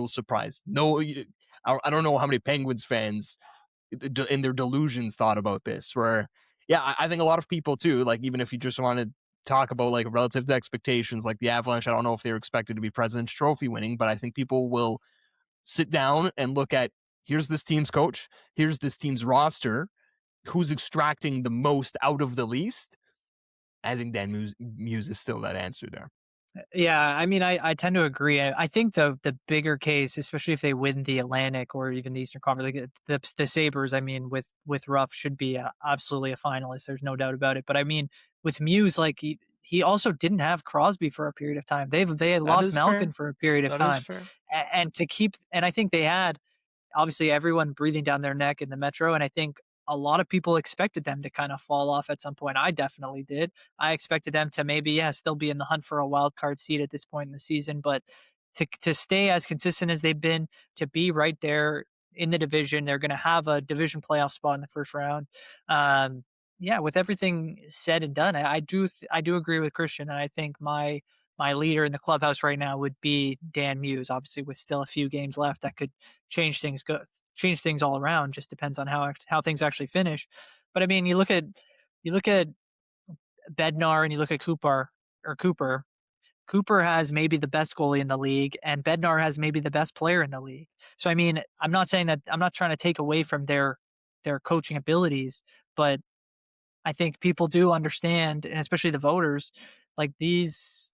C: surprise. No, I don't know how many Penguins fans in their delusions thought about this, where, I think a lot of people too, like, even if you just want to talk about like relative to expectations, like the Avalanche, I don't know if they're expected to be President's Trophy winning, but I think people will sit down and look at, here's this team's coach, here's this team's roster, who's extracting the most out of the least. I think Dan Muse is still that answer there.
B: Yeah, I mean, I tend to agree. I think the bigger case, especially if they win the Atlantic or even the Eastern Conference, like the Sabres, I mean, with Ruff should be absolutely a finalist. There's no doubt about it. But I mean, with Muse, like he also didn't have Crosby for a period of time. They had lost Malkin for a period of time, and I think they had obviously everyone breathing down their neck in the Metro, and I think a lot of people expected them to kind of fall off at some point. I definitely did. I expected them to maybe, still be in the hunt for a wild card seat at this point in the season, but to stay as consistent as they've been, to be right there in the division, they're going to have a division playoff spot in the first round. With everything said and done, I do agree with Christian that I think my leader in the clubhouse right now would be Dan Muse. Obviously, with still a few games left, that could change things all around. Just depends on how things actually finish. But I mean, you look at Bednar and you look at Cooper. Cooper has maybe the best goalie in the league, and Bednar has maybe the best player in the league. So I mean, I'm not saying that, I'm not trying to take away from their coaching abilities, but I think people do understand, and especially the voters, like these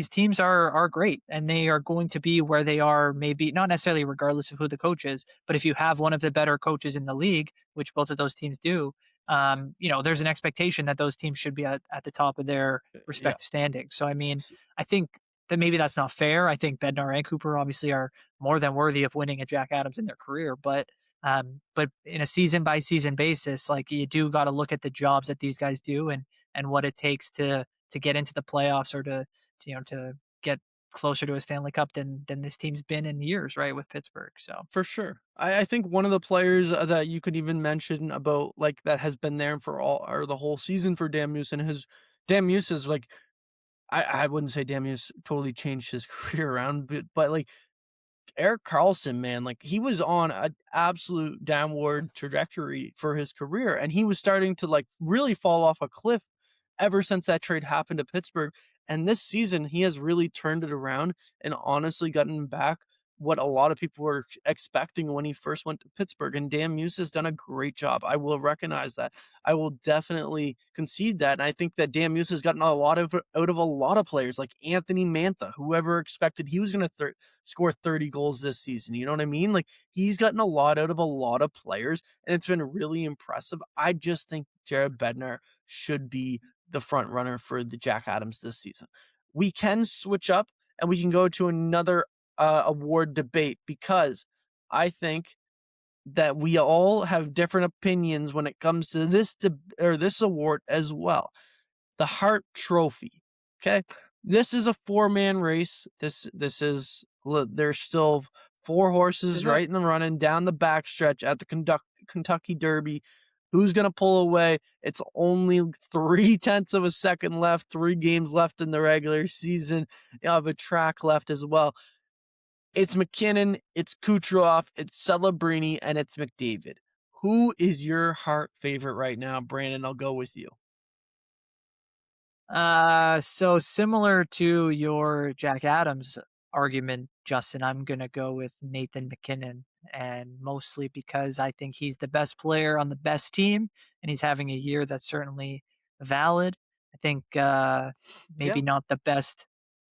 B: teams are great, and they are going to be where they are, maybe not necessarily regardless of who the coach is, but if you have one of the better coaches in the league, which both of those teams do, there's an expectation that those teams should be at the top of their respective standings. So, I mean, I think that maybe that's not fair. I think Bednar and Cooper obviously are more than worthy of winning a Jack Adams in their career, but in a season by season basis, like, you do got to look at the jobs that these guys do and what it takes to get into the playoffs, or to get closer to a Stanley Cup than this team's been in years, right, with Pittsburgh. So
A: for sure, I think one of the players that you could even mention about, like, that has been there for all or the whole season for Dan Muse, and Dan Muse is like, I wouldn't say Dan Muse totally changed his career around, but like, Erik Karlsson, man, like, he was on an absolute downward trajectory for his career, and he was starting to, like, really fall off a cliff ever since that trade happened to Pittsburgh. And this season, he has really turned it around and honestly gotten back what a lot of people were expecting when he first went to Pittsburgh. And Dan Muse has done a great job. I will recognize that. I will definitely concede that. And I think that Dan Muse has gotten a lot out of a lot of players, like Anthony Mantha. Whoever expected he was going to score 30 goals this season? You know what I mean? Like, he's gotten a lot out of a lot of players, and it's been really impressive. I just think Jared Bednar should be the front runner for the Jack Adams this season. We can switch up and we can go to another award debate, because I think that we all have different opinions when it comes to this award as well. The Hart Trophy. Okay, this is a 4-man race. This is, there's still 4 horses right in the running down the backstretch at the Kentucky Derby. Who's going to pull away? It's only 0.3 of a second left, 3 games left in the regular season. You have a track left as well. It's MacKinnon, it's Kucherov, it's Celebrini, and it's McDavid. Who is your Hart favorite right now? Brandon, I'll go with you.
B: So similar to your Jack Adams argument, Justin, I'm going to go with Nathan MacKinnon, and mostly because I think he's the best player on the best team, and he's having a year that's certainly valid. I think maybe not the best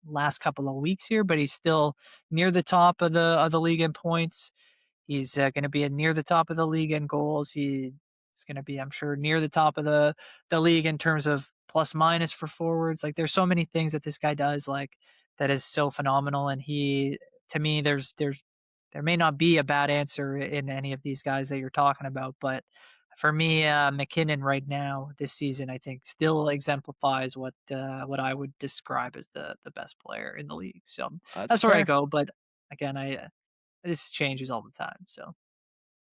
B: last couple of weeks here, but he's still near the top of the league in points. He's going to be near the top of the league in goals. He's going to be, I'm sure, near the top of the league in terms of plus minus for forwards. Like, there's so many things that this guy does, like, that is so phenomenal. And he, to me, there may not be a bad answer in any of these guys that you're talking about, but for me, MacKinnon right now this season, I think, still exemplifies what I would describe as the best player in the league. So that's where I go. But again, this changes all the time. So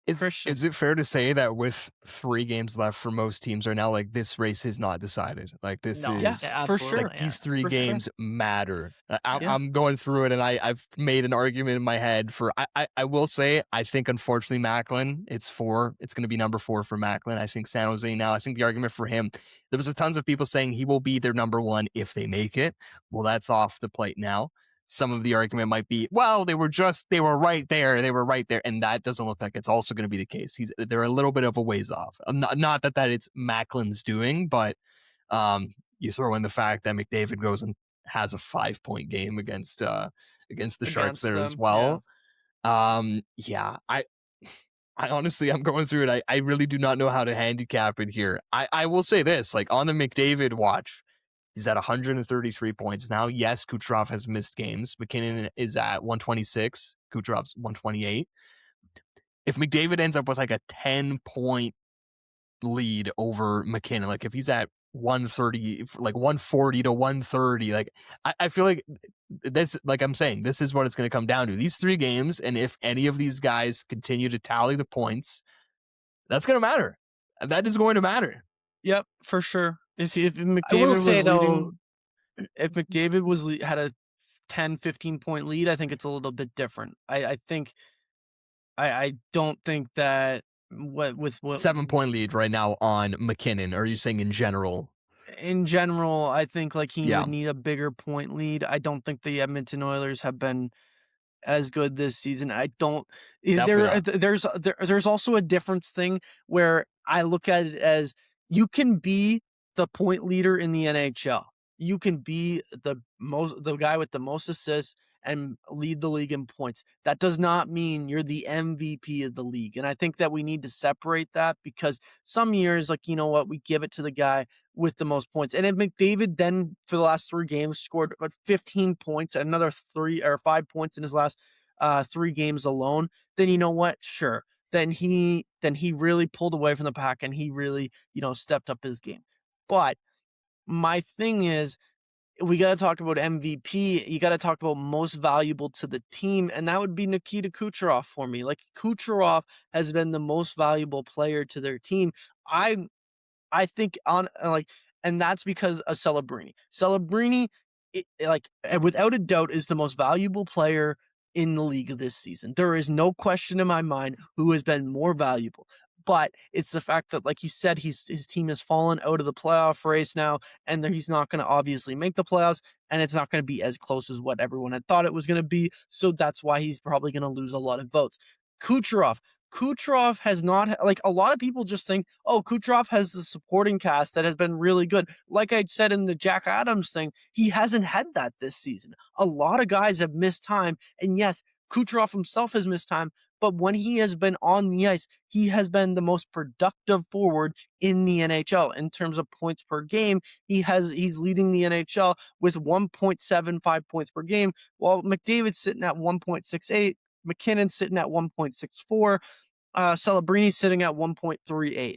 C: is it fair to say that with 3 games left for most teams right now, like, this race is not decided? Like, this is
A: for sure.
C: Like, these 3 games matter. I'm going through it, and I've made an argument in my head for. I will say, I think unfortunately Macklin, it's going to be number 4 for Macklin. I think San Jose now. I think the argument for him, there was a tons of people saying he will be their number 1 if they make it. Well, that's off the plate now. Some of the argument might be, well, they were right there. And that doesn't look like it's also going to be the case. They're a little bit of a ways off. Not that it's Macklin's doing, but you throw in the fact that McDavid goes and has a 5-point game against the Sharks there as well. Yeah. I honestly, I'm going through it. I really do not know how to handicap it here. I will say this, like, on the McDavid watch, he's at 133 points now. Yes, Kucherov has missed games. MacKinnon is at 126. Kucherov's 128. If McDavid ends up with like a 10-point lead over MacKinnon, like if he's at 130, like 140 to 130, like I feel like this, like I'm saying, this is what it's going to come down to. These 3 games, and if any of these guys continue to tally the points, that's going to matter. That is going to matter.
A: Yep, for sure. If McDavid had a 10, 15-point lead, I think it's a little bit different. I don't think that what
C: 7-point lead right now on MacKinnon. Are you saying in general?
A: In general, I think like he would need a bigger point lead. I don't think the Edmonton Oilers have been as good this season. I don't. There's also a difference thing where I look at it as you can be the point leader in the NHL. You can be the guy with the most assists and lead the league in points. That does not mean you're the MVP of the league. And I think that we need to separate that, because some years, like, you know what, we give it to the guy with the most points. And if McDavid then for the last 3 games scored 15 points, another 3 or 5 points in his last 3 games alone, then you know what? Sure. Then he really pulled away from the pack, and he really, stepped up his game. But my thing is, we got to talk about MVP. You got to talk about most valuable to the team, and that would be Nikita Kucherov for me. Like, Kucherov has been the most valuable player to their team. I think and that's because of Celebrini. Celebrini, without a doubt, is the most valuable player in the league this season. There is no question in my mind who has been more valuable. But it's the fact that, like you said, his team has fallen out of the playoff race now, and he's not going to obviously make the playoffs, and it's not going to be as close as what everyone had thought it was going to be. So that's why he's probably going to lose a lot of votes. Kucherov has not, like, a lot of people just think, oh, Kucherov has the supporting cast that has been really good. Like I said in the Jack Adams thing, he hasn't had that this season. A lot of guys have missed time, and yes, Kucherov himself has missed time, but when he has been on the ice, he has been the most productive forward in the NHL in terms of points per game. He's leading the NHL with 1.75 points per game, while McDavid's sitting at 1.68, MacKinnon's sitting at 1.64, Celebrini's sitting at 1.38.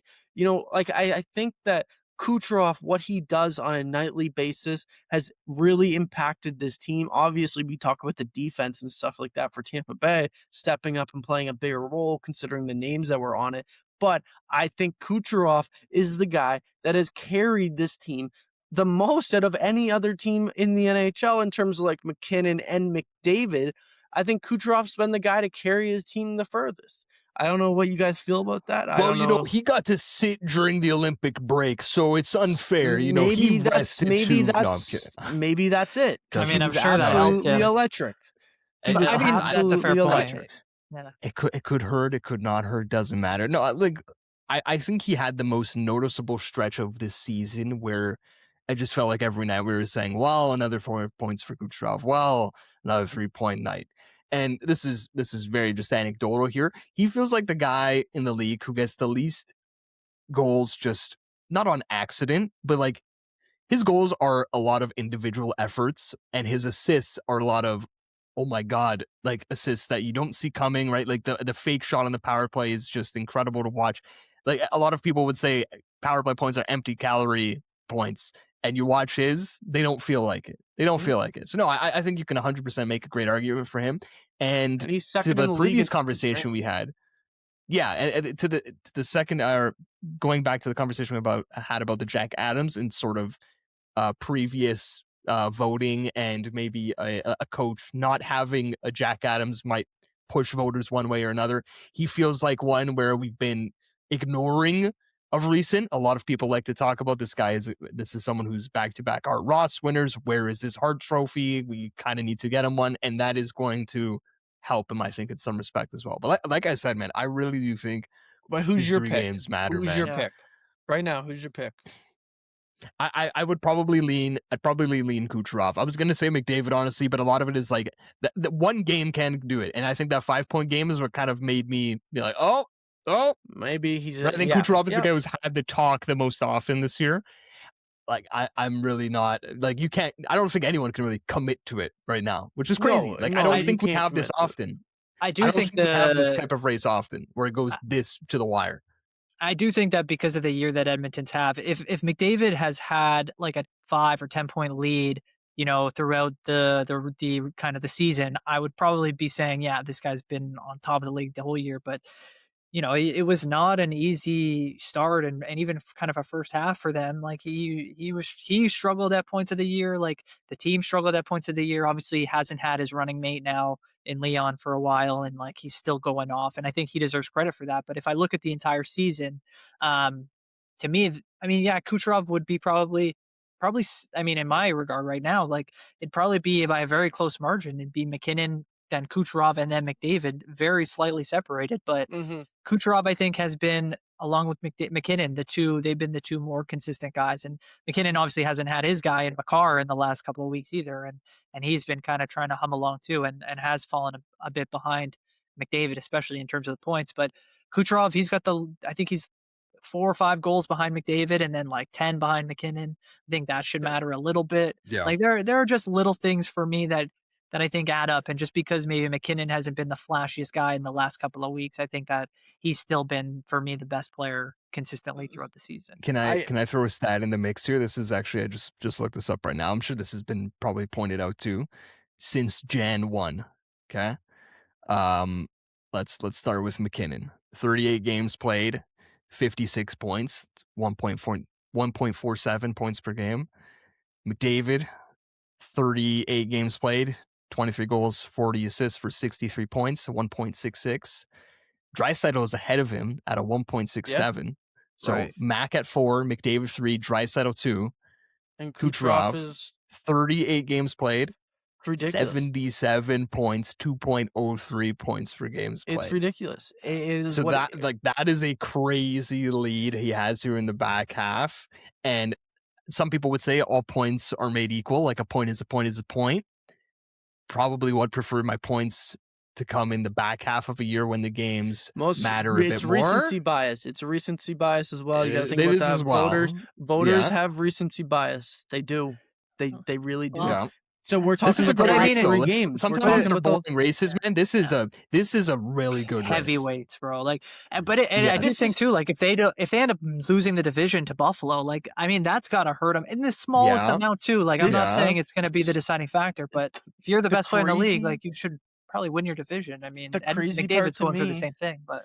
A: I think that Kucherov, what he does on a nightly basis, has really impacted this team. Obviously, we talk about the defense and stuff like that for Tampa Bay, stepping up and playing a bigger role considering the names that were on it. But I think Kucherov is the guy that has carried this team the most out of any other team in the NHL in terms of like MacKinnon and McDavid. I think Kucherov's been the guy to carry his team the furthest. I don't know what you guys feel about that.
C: Well, he got to sit during the Olympic break, so it's unfair. He rested
A: maybe
C: too.
A: Maybe that's it.
B: I mean, I'm sure
A: that absolutely electric.
B: And I mean, that's a fair point.
C: Yeah. It could hurt. It could not hurt. Doesn't matter. No, I think he had the most noticeable stretch of this season where I just felt like every night we were saying, well, another 4 points for Kucherov. Well, another 3-point night. And this is very just anecdotal here. He feels like the guy in the league who gets the least goals, just not on accident, but like his goals are a lot of individual efforts, and his assists are a lot of, oh my God, like assists that you don't see coming, right? Like the fake shot on the power play is just incredible to watch. Like a lot of people would say power play points are empty calorie points, and you watch his, they don't feel like it. They don't feel like it. So no, I think you can 100% make a great argument for him. And
A: he's
C: to the previous conversation we had, and to the second, going back to the conversation we had about the Jack Adams and sort of previous voting, and maybe a coach not having a Jack Adams might push voters one way or another. He feels like one where we've been ignoring of recent. A lot of people like to talk about this guy. This is someone who's back-to-back Art Ross winners. Where is this Hart Trophy? We kind of need to get him one, and that is going to help him, I think, in some respect as well. But like I said, man, I really do think.
A: But who's your pick?
C: Games matter,
A: who's your pick right now? Who's your pick?
C: I would probably lean. I'd probably lean Kucherov. I was going to say McDavid, honestly, but a lot of it is like the one game can do it, and I think that 5-point game is what kind of made me be like, oh,
A: maybe he's.
C: I think Kucherov is the guy who's had the talk the most often this year. Like I'm really not like you can't. I don't think anyone can really commit to it right now, which is crazy. I don't think we have this often.
B: I do think
C: we have this type of race often where it goes this to the wire.
B: I do think that because of the year that Edmonton's have, if McDavid has had like a 5 or 10 point lead, throughout the kind of the season, I would probably be saying, yeah, this guy's been on top of the league the whole year. But it was not an easy start, and even kind of a first half for them. Like he struggled at points of the year. Like the team struggled at points of the year. Obviously, he hasn't had his running mate now in Leon for a while, and like he's still going off. And I think he deserves credit for that. But if I look at the entire season, to me, I mean, yeah, Kucherov would be probably. I mean, in my regard right now, like it'd probably be by a very close margin. It'd be MacKinnon, then Kucherov, and then McDavid, very slightly separated. But Kucherov, I think, has been, along with MacKinnon, they've been the two more consistent guys. And MacKinnon obviously hasn't had his guy in Makar in the last couple of weeks either. And he's been kind of trying to hum along too, and has fallen a bit behind McDavid, especially in terms of the points. But Kucherov, I think he's 4 or 5 goals behind McDavid, and then like 10 behind MacKinnon. I think that should matter a little bit.
C: Yeah.
B: Like there are just little things for me that I think add up. And just because maybe MacKinnon hasn't been the flashiest guy in the last couple of weeks, I think that he's still been, for me, the best player consistently throughout the season.
C: Can I throw a stat in the mix here? This is actually, I just looked this up right now. I'm sure this has been probably pointed out too. Since Jan 1, okay? Let's start with MacKinnon. 38 games played, 56 points, 1.47 points per game. McDavid, 38 games played, 23 goals, 40 assists for 63 points, 1.66. Draisaitl is ahead of him at a 1.67. Yep. So right. Mac at 4, McDavid 3, Draisaitl 2,
A: and Kucherov is
C: 38 games played,
A: ridiculous.
C: 77 points, 2.03 points per games played.
A: It's ridiculous.
C: So that is a crazy lead he has here in the back half. And some people would say all points are made equal. Like a point is a point is a point. Probably would prefer my points to come in the back half of a year when the games matter a bit more.
A: It's recency bias. It's a recency bias as well. You got to think about that.
C: As well.
A: Voters have recency bias. They do. They really do.
C: Yeah.
A: So we're talking about the games.
C: Sometimes they're bowling races, man. This is a really good
B: heavyweights, bro. Like, but I do think too, like if they end up losing the division to Buffalo, like I mean that's gotta hurt them in the smallest amount too. Like I'm not saying it's gonna be the deciding factor, but if you're the best player in the league, like you should probably win your division. I mean, McDavid's going through the same thing, but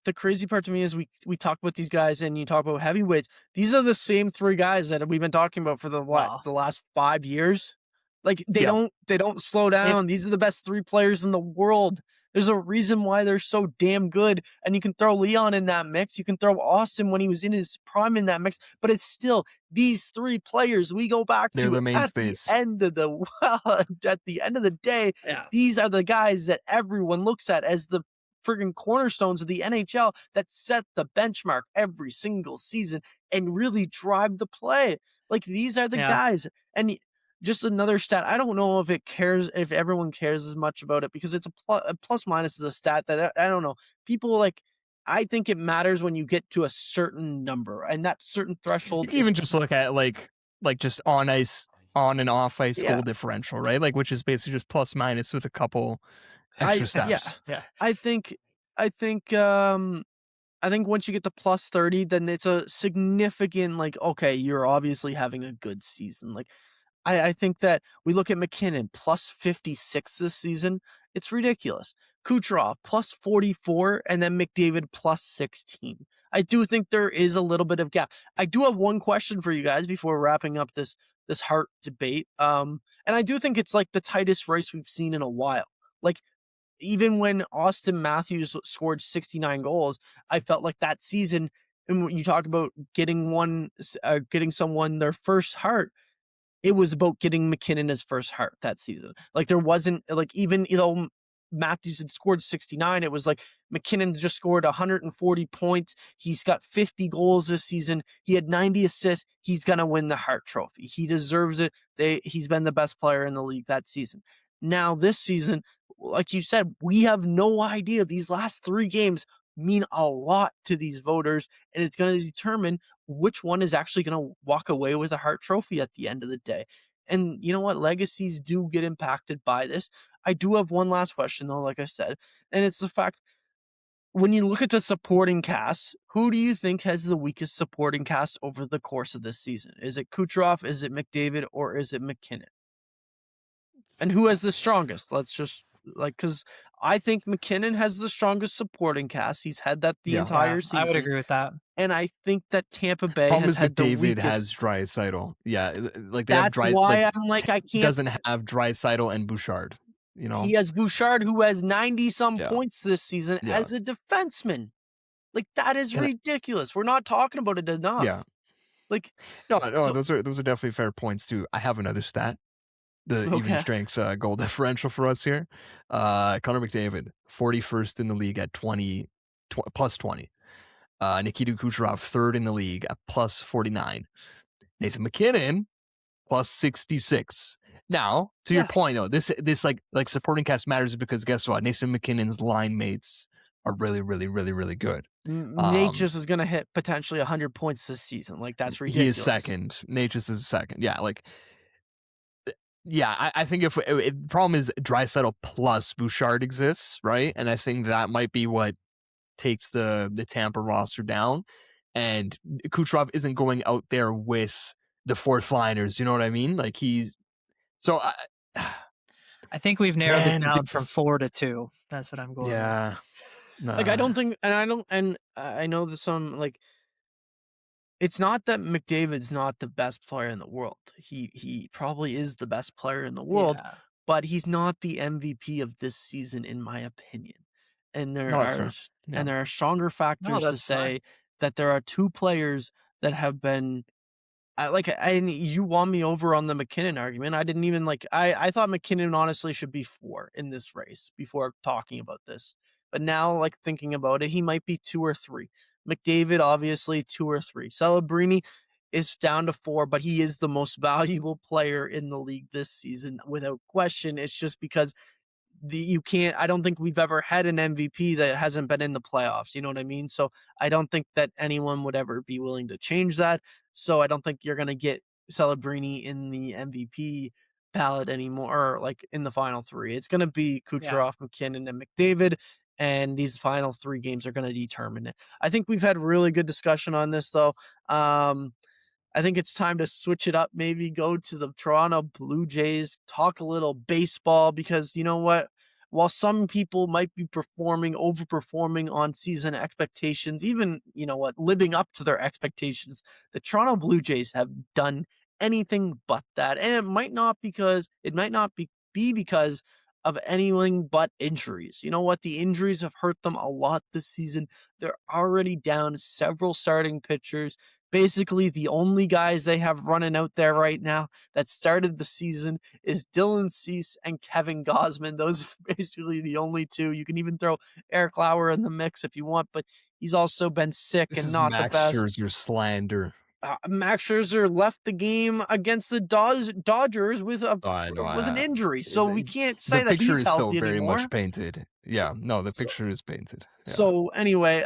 A: the crazy part to me is we talk about these guys and you talk about heavyweights. These are the same three guys that we've been talking about for the last 5 years. Like they don't slow down. These are the best three players in the world. There's a reason why they're so damn good. And you can throw Leon in that mix. You can throw Austin when he was in his prime in that mix. But it's still these three players we go back to
C: the mainstays.
A: At the end of the day, these are the guys that everyone looks at as the friggin' cornerstones of the NHL that set the benchmark every single season and really drive the play. Like these are the guys. And just another stat. I don't know if everyone cares as much about it because it's a plus minus is a stat that I don't know. People I think it matters when you get to a certain number and that certain threshold.
C: You can even just look at like just on and off ice goal differential, right? Like, which is basically just plus minus with a couple extra steps.
A: Yeah. I think once you get to plus 30, then it's a significant, okay, you're obviously having a good season. I think that we look at MacKinnon plus 56 this season. It's ridiculous. Kucherov plus 44 and then McDavid plus 16. I do think there is a little bit of gap. I do have one question for you guys before wrapping up this Hart debate. And I do think it's the tightest race we've seen in a while. Even when Austin Matthews scored 69 goals, I felt like that season, and when you talk about getting someone their first Hart, it was about getting MacKinnon his first Hart that season. There wasn't even though Matthews had scored 69, it was MacKinnon just scored 140 points. He's got 50 goals this season. He had 90 assists. He's gonna win the Hart Trophy. He deserves it. He's been the best player in the league that season. Now this season, like you said, we have no idea. These last 3 games mean a lot to these voters, and it's going to determine which one is actually going to walk away with a Hart Trophy at the end of the day. And you know what? Legacies do get impacted by this. I do have one last question, though, like I said, and it's the fact, when you look at the supporting cast, who do you think has the weakest supporting cast over the course of this season? Is it Kucherov, is it McDavid, or is it MacKinnon? And who has the strongest? Let's just because I think MacKinnon has the strongest supporting cast. He's had that the entire season.
B: I would agree with that.
A: And I think that Tampa Bay has had the weakest.
C: McDavid has Draisaitl. Yeah, they
A: that's
C: have
A: why I'm I can't.
C: He doesn't have Draisaitl and Bouchard.
A: He has Bouchard, who has 90-some points this season as a defenseman. That is ridiculous. We're not talking about it enough.
C: Yeah. No, those are definitely fair points too. I have another stat. The even strength goal differential for us here. Connor McDavid, 41st in the league at plus 20. Nikita Kucherov, 3rd in the league at plus 49. Nathan MacKinnon, plus 66. Now, to your point though, this supporting cast matters because guess what? Nathan MacKinnon's line mates are really, really, really, really good.
A: Natchez is going to hit potentially 100 points this season. That's ridiculous.
C: He is second. Natchez is second. Yeah, I think if the problem is Draisaitl plus Bouchard exists, right? And I think that might be what takes the Tampa roster down. And Kucherov isn't going out there with the fourth liners. You know what I mean?
B: I think we've narrowed this down from 4 to 2. That's what I'm going.
C: Yeah.
B: With.
A: I don't think, and I know that some it's not that McDavid's not the best player in the world. He probably is the best player in the world, but he's not the MVP of this season, in my opinion. And there are stronger factors to say that there are 2 players that have been. You won me over on the MacKinnon argument. I didn't even I thought MacKinnon honestly should be 4 in this race before talking about this. But now, thinking about it, he might be 2 or 3. McDavid, obviously, 2 or 3. Celebrini is down to 4, but he is the most valuable player in the league this season, without question. It's just because I don't think we've ever had an MVP that hasn't been in the playoffs. You know what I mean? So I don't think that anyone would ever be willing to change that. So I don't think you're going to get Celebrini in the MVP ballot anymore, or in the final 3. It's going to be Kucherov, MacKinnon, and McDavid. And these final 3 games are going to determine it. I think we've had really good discussion on this, though. I think it's time to switch it up, maybe go to the Toronto Blue Jays, talk a little baseball, because you know what? while some people might be overperforming on season expectations, even, living up to their expectations, the Toronto Blue Jays have done anything but that. And it might not be because of anything but injuries. You know what? The injuries have hurt them a lot this season. They're already down several starting pitchers. Basically, the only guys they have running out there right now that started the season is Dylan Cease and Kevin Gausman. Those are basically the only two. You can even throw Eric Lauer in the mix if you want, but he's also been sick
C: This
A: and
C: is
A: not the
C: Max
A: best.
C: Scherzer slander.
A: Max Scherzer left the game against the Dodgers with an injury, so we can't say that he's healthy anymore.
C: The picture is still very much painted. Yeah, no, the picture is painted. Yeah.
A: So anyway,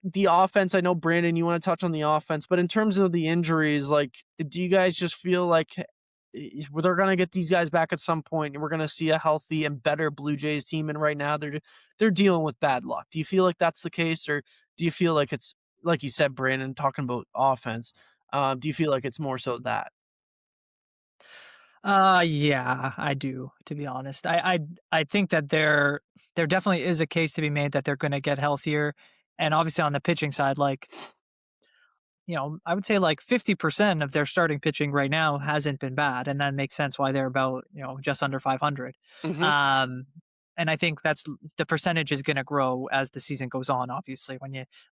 A: the offense, I know, Brandon, you want to touch on the offense, but in terms of the injuries, do you guys just feel like they're going to get these guys back at some point and we're going to see a healthy and better Blue Jays team? And right now they're dealing with bad luck. Do you feel like that's the case, or do you feel like it's, like you said, Brandon, talking about offense, do you feel like it's more so that?
B: Yeah, I do, to be honest. I think that there definitely is a case to be made that they're gonna get healthier. And obviously on the pitching side, I would say 50% of their starting pitching right now hasn't been bad. And that makes sense why they're about, just under 500.
A: Mm-hmm.
B: And I think the percentage is going to grow as the season goes on. Obviously, when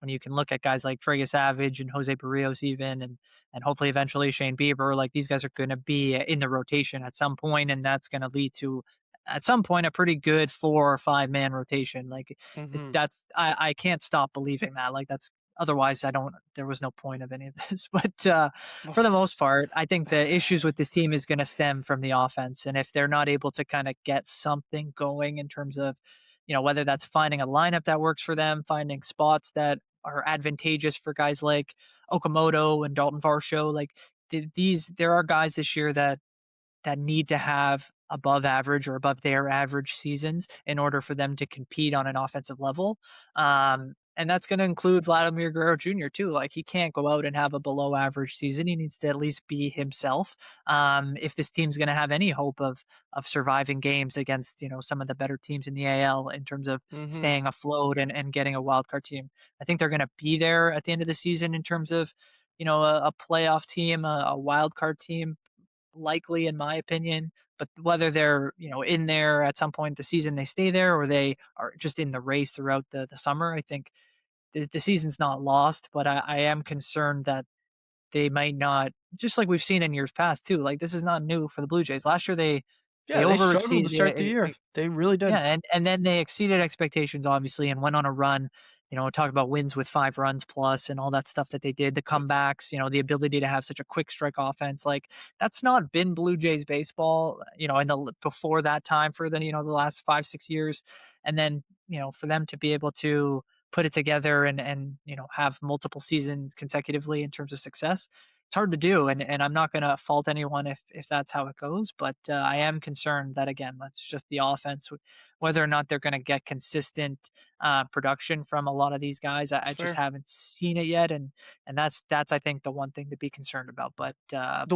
B: you can look at guys like Trey Savage and Jose Barrios, even, and hopefully eventually Shane Bieber, these guys are going to be in the rotation at some point, and that's going to lead to at some point a pretty good 4 or 5 man rotation.
A: Mm-hmm.
B: I can't stop believing that. That's otherwise there was no point of any of this. But for the most part, I think the issues with this team is going to stem from the offense. And if they're not able to kind of get something going in terms of, whether that's finding a lineup that works for them, finding spots that are advantageous for guys like Okamoto and Dalton Varsho, there are guys this year that need to have above average or above their average seasons in order for them to compete on an offensive level. And that's going to include Vladimir Guerrero Jr. too. He can't go out and have a below average season. He needs to at least be himself. If this team's going to have any hope of surviving games against, some of the better teams in the AL in terms of staying afloat and getting a wild card team, I think they're going to be there at the end of the season in terms of, a playoff team, a wild card team, likely in my opinion. But whether they're in there at some point the season, they stay there, or they are just in the race throughout the summer, I think the season's not lost. But I am concerned that they might not, just like we've seen in years past too. This is not new for the Blue Jays. Last year they
A: struggled to start the year. They really did.
B: Yeah, and then they exceeded expectations, obviously, and went on a run. Talk about wins with 5 runs plus and all that stuff that they did, the comebacks, the ability to have such a quick strike offense. That's not been Blue Jays baseball, before that time for the last 5-6 years. And then, for them to be able to put it together and have multiple seasons consecutively in terms of success, it's hard to do. And I'm not going to fault anyone if that's how it goes. But I am concerned that, again, that's just the offense, whether or not they're going to get consistent production from a lot of these guys. I just haven't seen it yet. And that's, I think, the one thing to be concerned about. But
A: the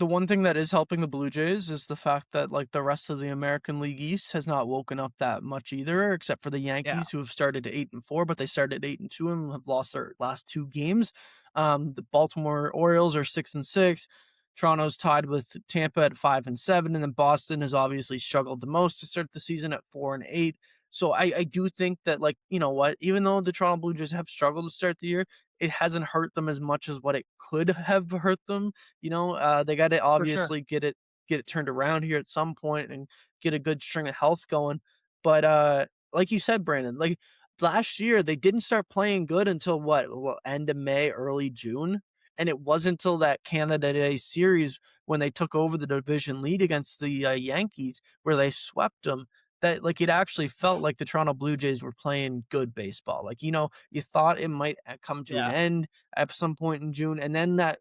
A: one thing that is helping the Blue Jays is the fact that the rest of the American League East has not woken up that much either, except for the Yankees, who have started 8-4, but they started 8-2 and have lost their last 2 games. The Baltimore Orioles are 6-6. Toronto's tied with Tampa at 5-7, and then Boston has obviously struggled the most to start the season at 4-8. So I do think that, even though the Toronto Blue Jays have struggled to start the year, it hasn't hurt them as much as what it could have hurt them. They got to obviously get it turned around here at some point and get a good string of health going. But like you said, Brandon, last year they didn't start playing good until end of May, early June. And it wasn't until that Canada Day series when they took over the division lead against the Yankees, where they swept them, that it actually felt like the Toronto Blue Jays were playing good baseball. You thought it might come to an end at some point in June, and then that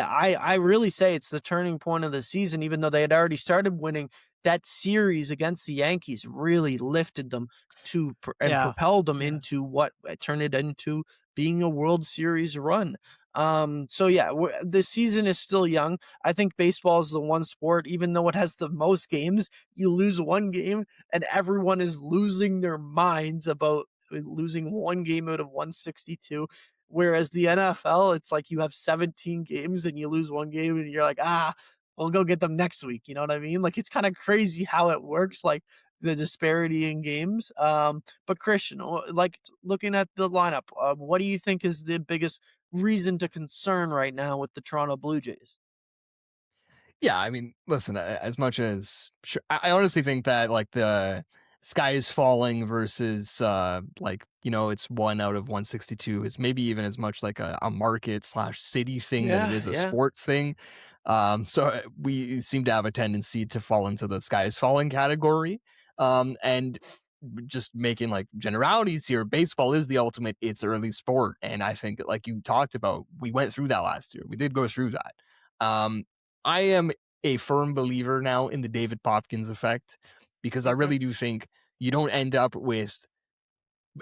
A: I really say it's the turning point of the season, even though they had already started winning. That series against the Yankees really lifted them and propelled them into what turned it into being a World Series run. So yeah, the season is still young. I think baseball is the one sport, even though it has the most games, you lose one game and everyone is losing their minds about losing one game out of 162. Whereas the NFL, it's like you have 17 games and you lose one game and you're like, we'll go get them next week. You know what I mean? Like, it's kind of crazy how it works, like the disparity in games. But Christian, like looking at the lineup, what do you think is the biggest reason to concern right now with the Toronto Blue Jays?
C: Yeah, I mean, listen, as much as sure, I honestly think that like the sky is falling versus like, you know, it's 1 out of 162 is maybe even as much like a market / city thing than it is a sport thing. So we seem to have a tendency to fall into the sky is falling category. And just making like generalities here, baseball is the ultimate it's early sport. And I think like you talked about, we went through that last year. We did go through that. I am a firm believer now in the David Popkins effect, because I really do think you don't end up with,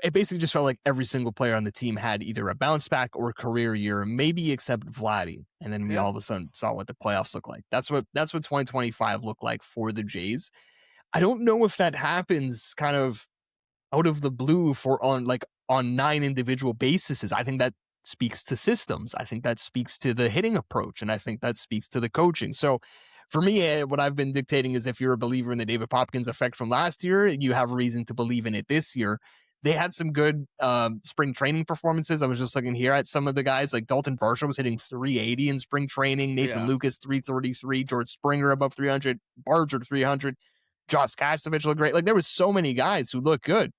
C: it basically just felt like every single player on the team had either a bounce back or career year, maybe except Vladdy. And then we all of a sudden saw what the playoffs look like. That's what 2025 looked like for the Jays. I don't know if that happens kind of out of the blue on 9 individual bases. I think that speaks to systems. I think that speaks to the hitting approach, and I think that speaks to the coaching. So for me, what I've been dictating is, if you're a believer in the David Popkins effect from last year, you have reason to believe in it this year. They had some good spring training performances. I was just looking here at some of the guys, like Dalton Varsho was hitting 380 in spring training, Nathan Lucas 333, George Springer above 300, Barger 300, Josh Kastovich looked great. Like, there was so many guys who looked good.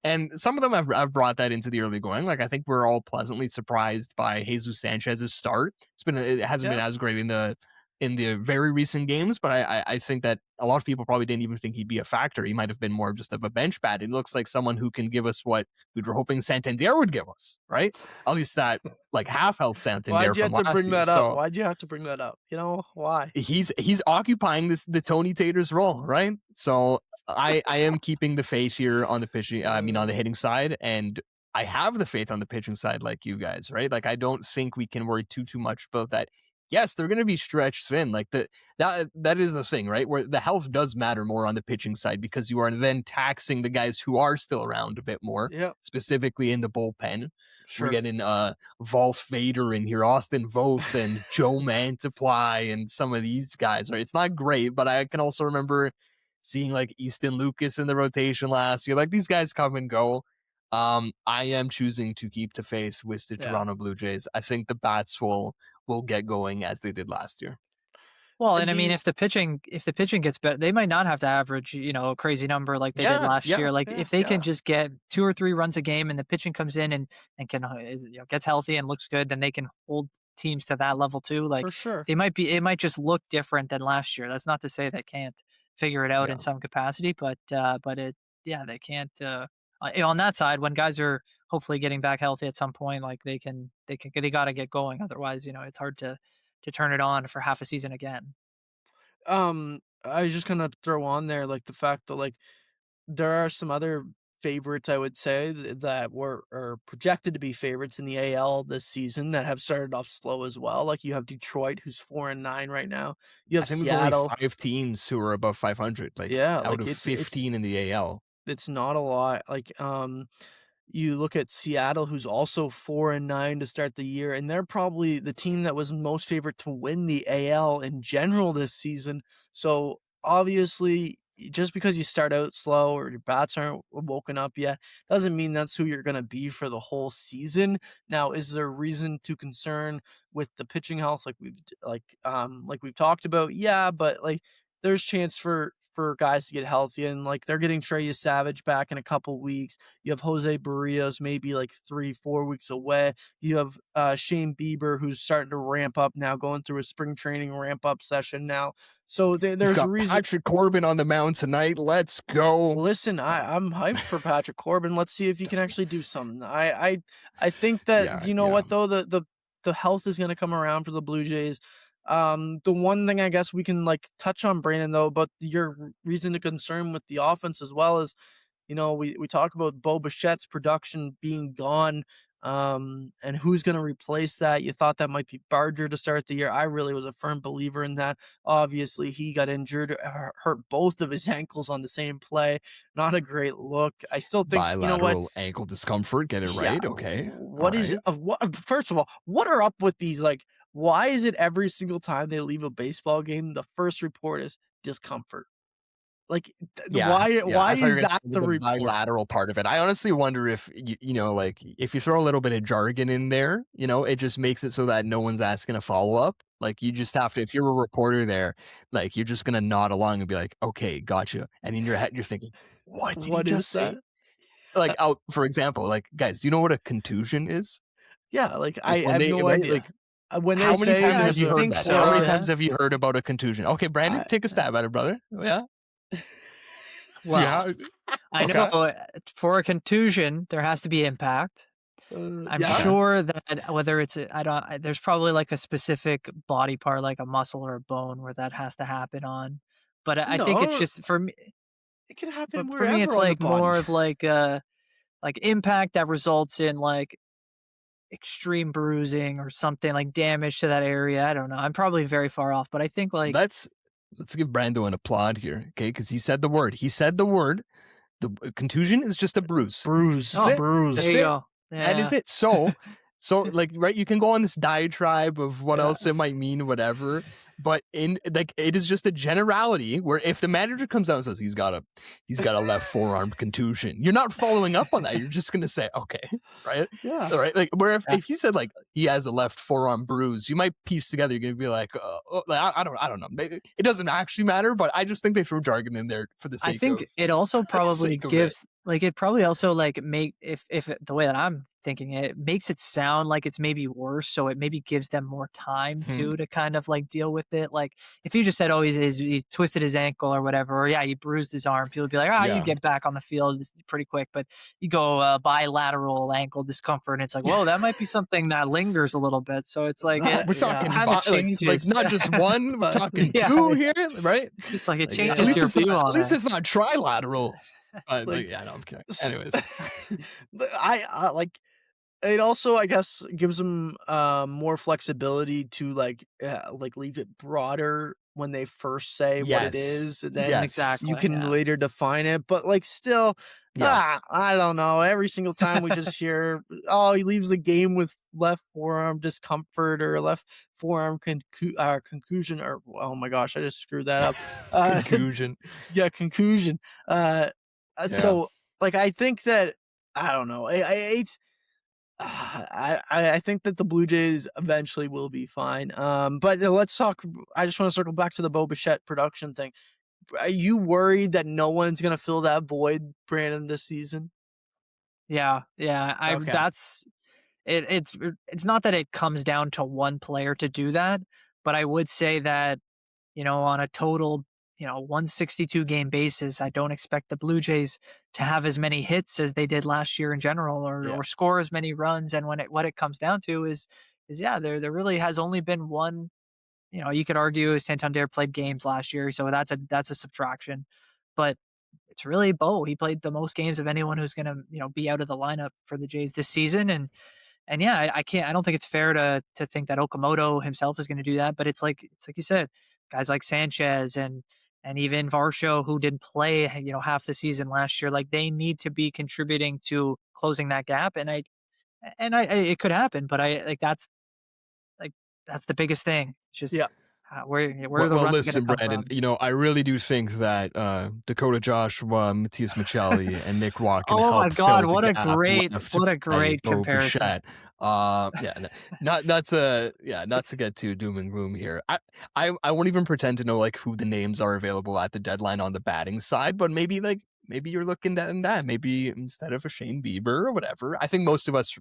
C: And some of them have brought that into the early going. Like, I think we're all pleasantly surprised by Jesus Sanchez's start. It hasn't been as great in the very recent games, but I think that a lot of people probably didn't even think he'd be a factor. He might have been more just of a bench bat. It looks like someone who can give us what we were hoping Santander would give us, right? At least that like half health Santander from last year.
A: So why'd you have to bring that up? You know why?
C: He's occupying the Tony Taters role, right? So I am keeping the faith here on the pitching. I mean, on the hitting side, and I have the faith on the pitching side, like you guys, right? Like, I don't think we can worry too much about that. Yes, they're going to be stretched thin. Like, that is the thing, right? Where the health does matter more on the pitching side, because you are then taxing the guys who are still around a bit more, specifically in the bullpen. We're getting Volf Vader in here, Austin Voth and Joe Mantiply and some of these guys, right? It's not great, but I can also remember seeing like Easton Lucas in the rotation last year. Like, these guys come and go. I am choosing to keep the faith with the Toronto Blue Jays. I think the bats will get going as they did last year.
B: Well, and I mean, if the pitching gets better, they might not have to average, a crazy number like they did last year. Like, if they can just get 2 or 3 runs a game, and the pitching comes in and can gets healthy and looks good, then they can hold teams to that level too. Like,
A: for sure,
B: it might just look different than last year. That's not to say they can't figure it out in some capacity, but they can't. On that side, when guys are hopefully getting back healthy at some point, like they got to get going. Otherwise, it's hard to turn it on for half a season again.
A: I was just gonna throw on there like the fact that like there are some other favorites, I would say, that are projected to be favorites in the AL this season that have started off slow as well. Like, you have Detroit, who's 4-9 right now. You have Seattle.
C: There's only 5 teams who are above 500. Like, out of 15 in the AL.
A: It's not a lot. Like, you look at Seattle, who's also 4-9 to start the year, and they're probably the team that was most favored to win the AL in general this season. So obviously, just because you start out slow or your bats aren't woken up yet, doesn't mean that's who you're going to be for the whole season. Now, is there reason to concern with the pitching health, like we've talked about? Yeah, but like, there's chance for guys to get healthy, and like, they're getting Trey Savage back in a couple weeks. You have Jose Barrios maybe like 3-4 weeks away. You have Shane Bieber, who's starting to ramp up now, going through a spring training ramp up session now. So there's a reason.
C: Patrick Corbin on the mound tonight. Let's go.
A: Listen, I'm hyped for Patrick Corbin. Let's see if he can actually do something. I think that what though, the the health is going to come around for the Blue Jays. The one thing I guess we can like touch on, Brandon, though, but your reason to concern with the offense as well is, we talk about Bo Bichette's production being gone, and who's going to replace that. You thought that might be Barger to start the year. I really was a firm believer in that. Obviously, he got injured, hurt both of his ankles on the same play. Not a great look. I still think
C: bilateral ankle discomfort. Get it right, okay.
A: First of all, what are up with these? Like, why is it every single time they leave a baseball game, the first report is discomfort? Like, why is that the
C: bilateral part of it? I honestly wonder if, like, if you throw a little bit of jargon in there, it just makes it so that no one's asking a follow-up. Like, you just have to, if you're a reporter there, like, you're just going to nod along and be like, okay, gotcha. And in your head, you're thinking, what did you just say? Like, for example, like, guys, do you know what a contusion is?
A: Yeah, like I have no idea.
C: Like, when how many times have you heard that? How many times have you heard about a contusion? Okay, Brandon, take a stab at it, brother. Yeah.
B: Well, I know for a contusion, there has to be impact. I'm sure that whether it's, there's probably like a specific body part, like a muscle or a bone where that has to happen on. But I think it's just, for me,
A: it can happen
B: for me, it's like more of like impact that results in like extreme bruising or something, like damage to that area. I don't know. I'm probably very far off, but I think like
C: let's give Brando an applaud here, okay? Because he said the word. The contusion is just a bruise.
A: Bruise.
B: Bruise. There you go.
C: Yeah. That is it. So like, right, you can go on this diatribe of what else it might mean, whatever. But it is just a generality where if the manager comes out and says he's got a left forearm contusion, you're not following up on that. You're just gonna say, okay, right?
A: Yeah.
C: Right. Like, where if he said like he has a left forearm bruise, you might piece together. You're gonna be like, I don't know. Maybe it doesn't actually matter, but I just think they throw jargon in there for the sake.
B: I think it also probably gives it probably also like make if the way that I'm thinking it makes it sound like it's maybe worse, so it maybe gives them more time too to kind of like deal with it. Like if you just said, oh, he twisted his ankle or whatever, or he bruised his arm, people would be like, you get back on the field pretty quick. But you go bilateral ankle discomfort, and it's like, whoa, that might be something that lingers a little bit. So it's like
C: we're talking like not just one, we're talking two here, right?
B: It's like it changes your view on it.
C: At least it's not trilateral. I'm kidding. Anyways,
A: I like it. Also, I guess gives them more flexibility to like leave it broader when they first say what it is. And then
B: exactly
A: you can later define it. But like still, I don't know. Every single time we just hear, oh, he leaves the game with left forearm discomfort or left forearm concussion, or oh my gosh, I just screwed that up.
C: Concussion.
A: Concussion. So like I think that I don't know. I think that the Blue Jays eventually will be fine. But let's talk. I just want to circle back to the Bo Bichette production thing. Are you worried that no one's gonna fill that void, Brandon, this season?
B: Yeah. That's it. It's not that it comes down to one player to do that, but I would say that on a total 162 game basis, I don't expect the Blue Jays to have as many hits as they did last year in general, or score as many runs. And what it comes down to is there really has only been one. You could argue Santander played games last year, so that's a subtraction, but it's really Bo. He played the most games of anyone who's going to be out of the lineup for the Jays this season, and I don't think it's fair to think that Okamoto himself is going to do that, but it's like you said, guys like Sanchez and even Varsho, who didn't play, half the season last year, like they need to be contributing to closing that gap. And it could happen, but that's the biggest thing. It's just where the run's
C: listen,
B: come
C: Brandon,
B: from.
C: I really do think that Dakota Joshua, Matthias Michelli, and Nick Watt can help.
B: Oh my God, what a great
C: Bo
B: comparison.
C: Bichette. Not to get too doom and gloom here. I won't even pretend to know like who the names are available at the deadline on the batting side, but maybe you're looking at that. Maybe instead of a Shane Bieber or whatever. I think most of us,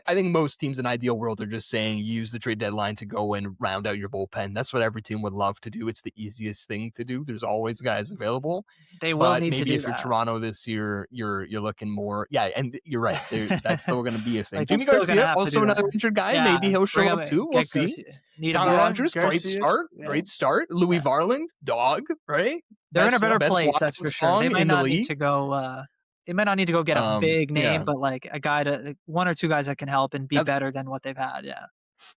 C: I think most teams in ideal world are just saying use the trade deadline to go and round out your bullpen. That's what every team would love to do. It's the easiest thing to do. There's always guys available.
B: They will
C: But
B: need to
C: maybe
B: do
C: if you're
B: that.
C: Toronto this year, you're looking more. Yeah, and you're right. That's still going to be a thing.
B: Like,
C: Jimmy
B: they're still gonna
C: Garcia,
B: have to
C: also
B: do
C: another
B: that.
C: injured guy.
B: Yeah,
C: Maybe he'll show
B: bring
C: up
B: him
C: too.
B: in.
C: We'll
B: Get
C: see.
B: Garcia. Need him
C: Tyler
B: back.
C: Rogers, great
A: Garcia's-
C: start.
A: yeah.
C: Great start. Louis
B: Yeah.
C: Varland, dog, right?
B: They're in a better
C: best
B: place, that's for
C: walk-up
B: sure. They
C: song
B: might
C: in the
B: not need
C: league.
B: to go. They might not need to go get a big name,
C: Yeah.
B: but like a guy to one or two guys that can help and be
C: Yep.
B: better than what they've had. Yeah,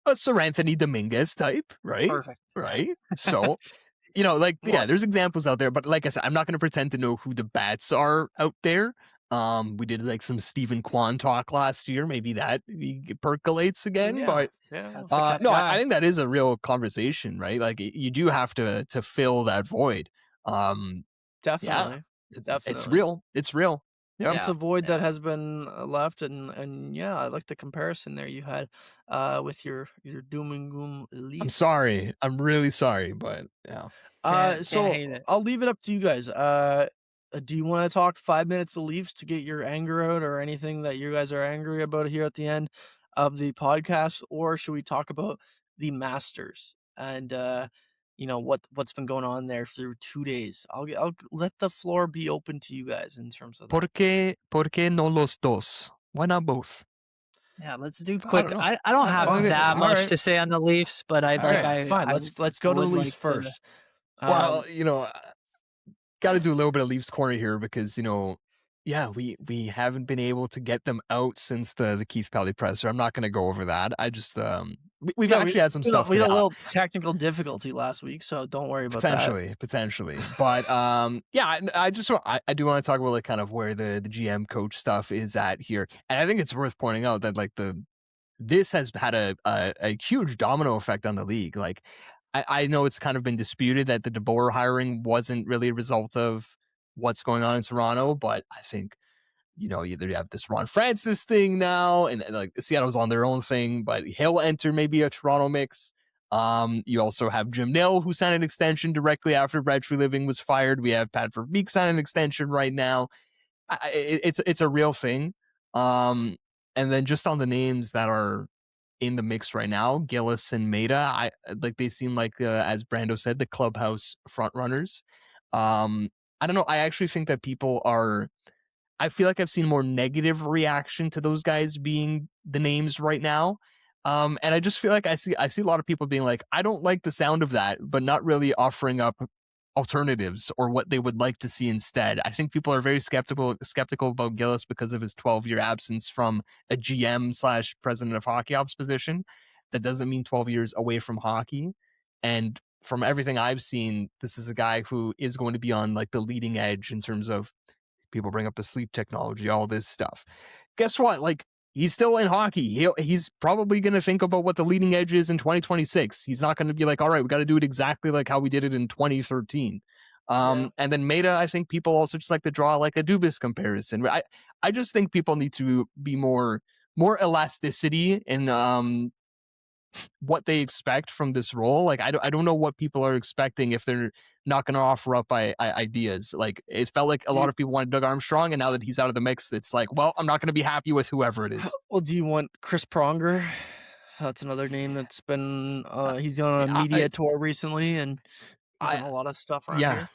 C: A Sir Anthony Dominguez type, right?
B: perfect.
C: Right. So, like, yeah, there's examples out there, but like I said, I'm not going to pretend to know who the bats are out there. We did like some Stephen Kwan talk last year. Maybe that percolates again, but
B: That's the kind of
C: no,
B: guy.
C: I think that is a real conversation, right? Like you do have to fill that void.
A: Definitely.
C: It's real. It's real. Yep.
A: It's a void that has been left, and yeah, I like the comparison there you had with your doom and gloom Leafs.
C: I'm sorry. I'm really sorry, but yeah.
B: Can't
A: So
B: hate it.
A: I'll leave it up to you guys. Do you want to talk 5 minutes of Leafs to get your anger out, or anything that you guys are angry about here at the end of the podcast, or should we talk about the Masters and what's been going on there through 2 days? I'll let the floor be open to you guys in terms of that.
C: ¿Por qué no los dos? Why not both?
B: Yeah, let's do quick.
C: don't know.
B: I don't have
A: Fine.
B: that
A: All
B: much
A: right.
B: to say on the Leafs, but
A: All right, fine. Let's go to the
B: would
A: Leafs
B: like to-
A: first.
C: Well, got to do a little bit of Leafs corner here because yeah, we haven't been able to get them out since the Keith Pelley presser. I'm not going to go over that. I just we've actually had some stuff.
A: We had a little technical difficulty last week, so don't worry about that.
C: Potentially. But yeah, I do want to talk about like kind of where the GM coach stuff is at here, and I think it's worth pointing out that like this has had a huge domino effect on the league. Like I know it's kind of been disputed that the DeBoer hiring wasn't really a result of what's going on in Toronto, but I think either you have this Ron Francis thing now, and like Seattle's on their own thing, but he'll enter maybe a Toronto mix. You also have Jim Nill, who signed an extension directly after Brad Treliving was fired. We have Pat Verbeek signing an extension right now. It's a real thing. And then just on the names that are in the mix right now, Gillis and Maeda, they seem like as Brando said, the clubhouse front runners. I don't know. I actually think that I feel like I've seen more negative reaction to those guys being the names right now. And I just feel like I see a lot of people being like, I don't like the sound of that, but not really offering up alternatives or what they would like to see instead. I think people are very skeptical about Gillis because of his 12-year absence from a GM/president of hockey ops position. That doesn't mean 12 years away from hockey. And from everything I've seen, this is a guy who is going to be on like the leading edge in terms of people bring up the sleep technology, all this stuff. Guess what? Like, he's still in hockey. He's probably going to think about what the leading edge is in 2026. He's not going to be like, all right, we got to do it exactly like how we did it in 2013. And then Maeda, I think people also just like to draw like a Dubas comparison. I just think people need to be more elasticity in what they expect from this role. Like, I don't know what people are expecting if they're not going to offer up ideas. Like, it felt like a lot of people wanted Doug Armstrong, and now that he's out of the mix, it's like, well, I'm not going to be happy with whoever it is.
A: Well, do you want Chris Pronger? That's another name that's been he's on a media tour recently, and he's done a lot of stuff around here.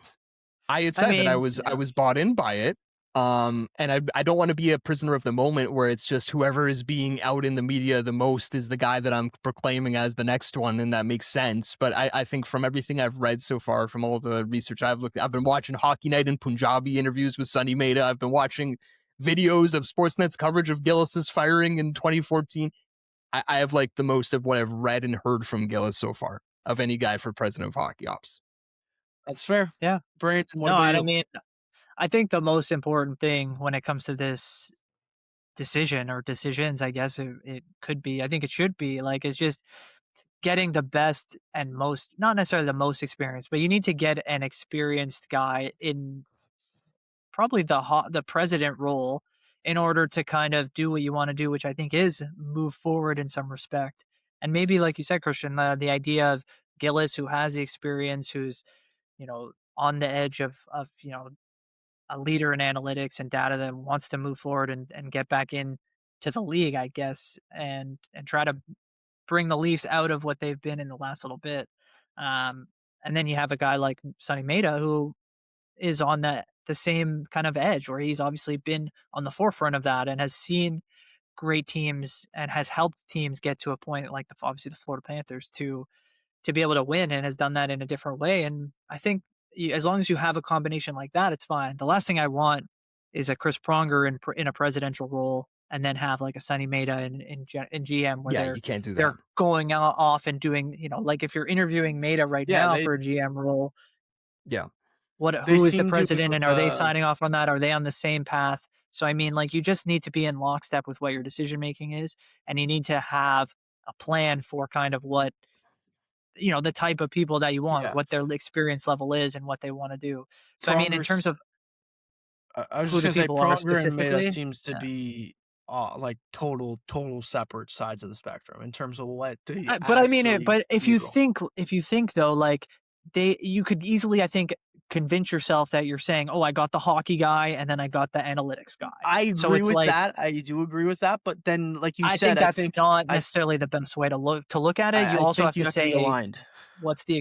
C: I had said that I was bought in by it. And I don't want to be a prisoner of the moment where it's just whoever is being out in the media the most is the guy that I'm proclaiming as the next one, and that makes sense. But I think from everything I've read so far, from all the research I've been watching Hockey Night in Punjabi interviews with Sonny Maeda. I've been watching videos of Sportsnet's coverage of Gillis's firing in 2014. I have like the most of what I've read and heard from Gillis so far of any guy for president of hockey ops.
A: That's fair.
B: Yeah.
A: Brandon,
B: No, I mean, I think the most important thing when it comes to this decision or decisions, I guess it could be, I think it should be like, it's just getting the best and most, not necessarily the most experienced, but you need to get an experienced guy in probably the president role in order to kind of do what you want to do, which I think is move forward in some respect. And maybe, like you said, Christian, the idea of Gillis, who has the experience, who's, on the edge of a leader in analytics and data that wants to move forward and get back in to the league, I guess, and try to bring the Leafs out of what they've been in the last little bit. And then you have a guy like Sonny Meta who is on the same kind of edge, where he's obviously been on the forefront of that and has seen great teams and has helped teams get to a point like obviously the Florida Panthers to be able to win, and has done that in a different way. And I think as long as you have a combination like that, it's fine. The last thing I want is a Chris Pronger in a presidential role, and then have like a Sonny Meta in GM where
C: you can't do that.
B: They're going off and doing, like if you're interviewing Meta right now for a GM role.
C: Yeah.
B: Who is the president, and are they signing off on that? Are they on the same path? So, I mean, like, you just need to be in lockstep with what your decision making is, and you need to have a plan for kind of what, the type of people that you want, what their experience level is, and what they want to do. So, I mean, in terms of
A: I was just going to say, Pronger and Meta seems to be like total separate sides of the spectrum in terms of what they.
B: But I mean, but if you think though, like you could easily, I think, convince yourself that you're saying, "Oh, I got the hockey guy, and then I got the analytics guy."
A: I agree with that. I do agree with that. But then, like you said,
B: I think that's not necessarily the best way to look at it. You also have to say,
A: aligned.
B: What's the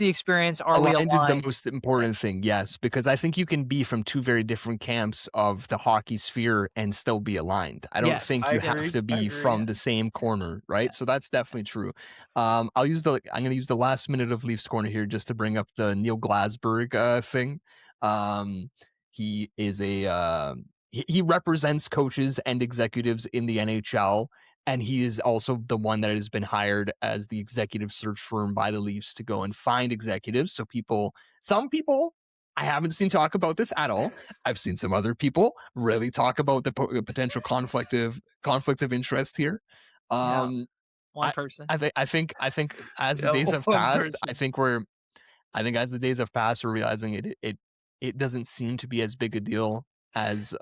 B: experience? Are we aligned?
C: Is the most important thing, yes, because I think you can be from two very different camps of the hockey sphere and still be aligned. I don't think you have to be from the same corner, right? So that's definitely true. I'm going to use the last minute of Leafs Corner here just to bring up the Neil Glasberg thing. He is he represents coaches and executives in the NHL, and he is also the one that has been hired as the executive search firm by the Leafs to go and find executives. So some people, I haven't seen talk about this at all. I've seen some other people really talk about the potential conflict of interest here.
B: One person.
C: I think as the days have passed, I think as the days have passed, we're realizing it doesn't seem to be as big a deal as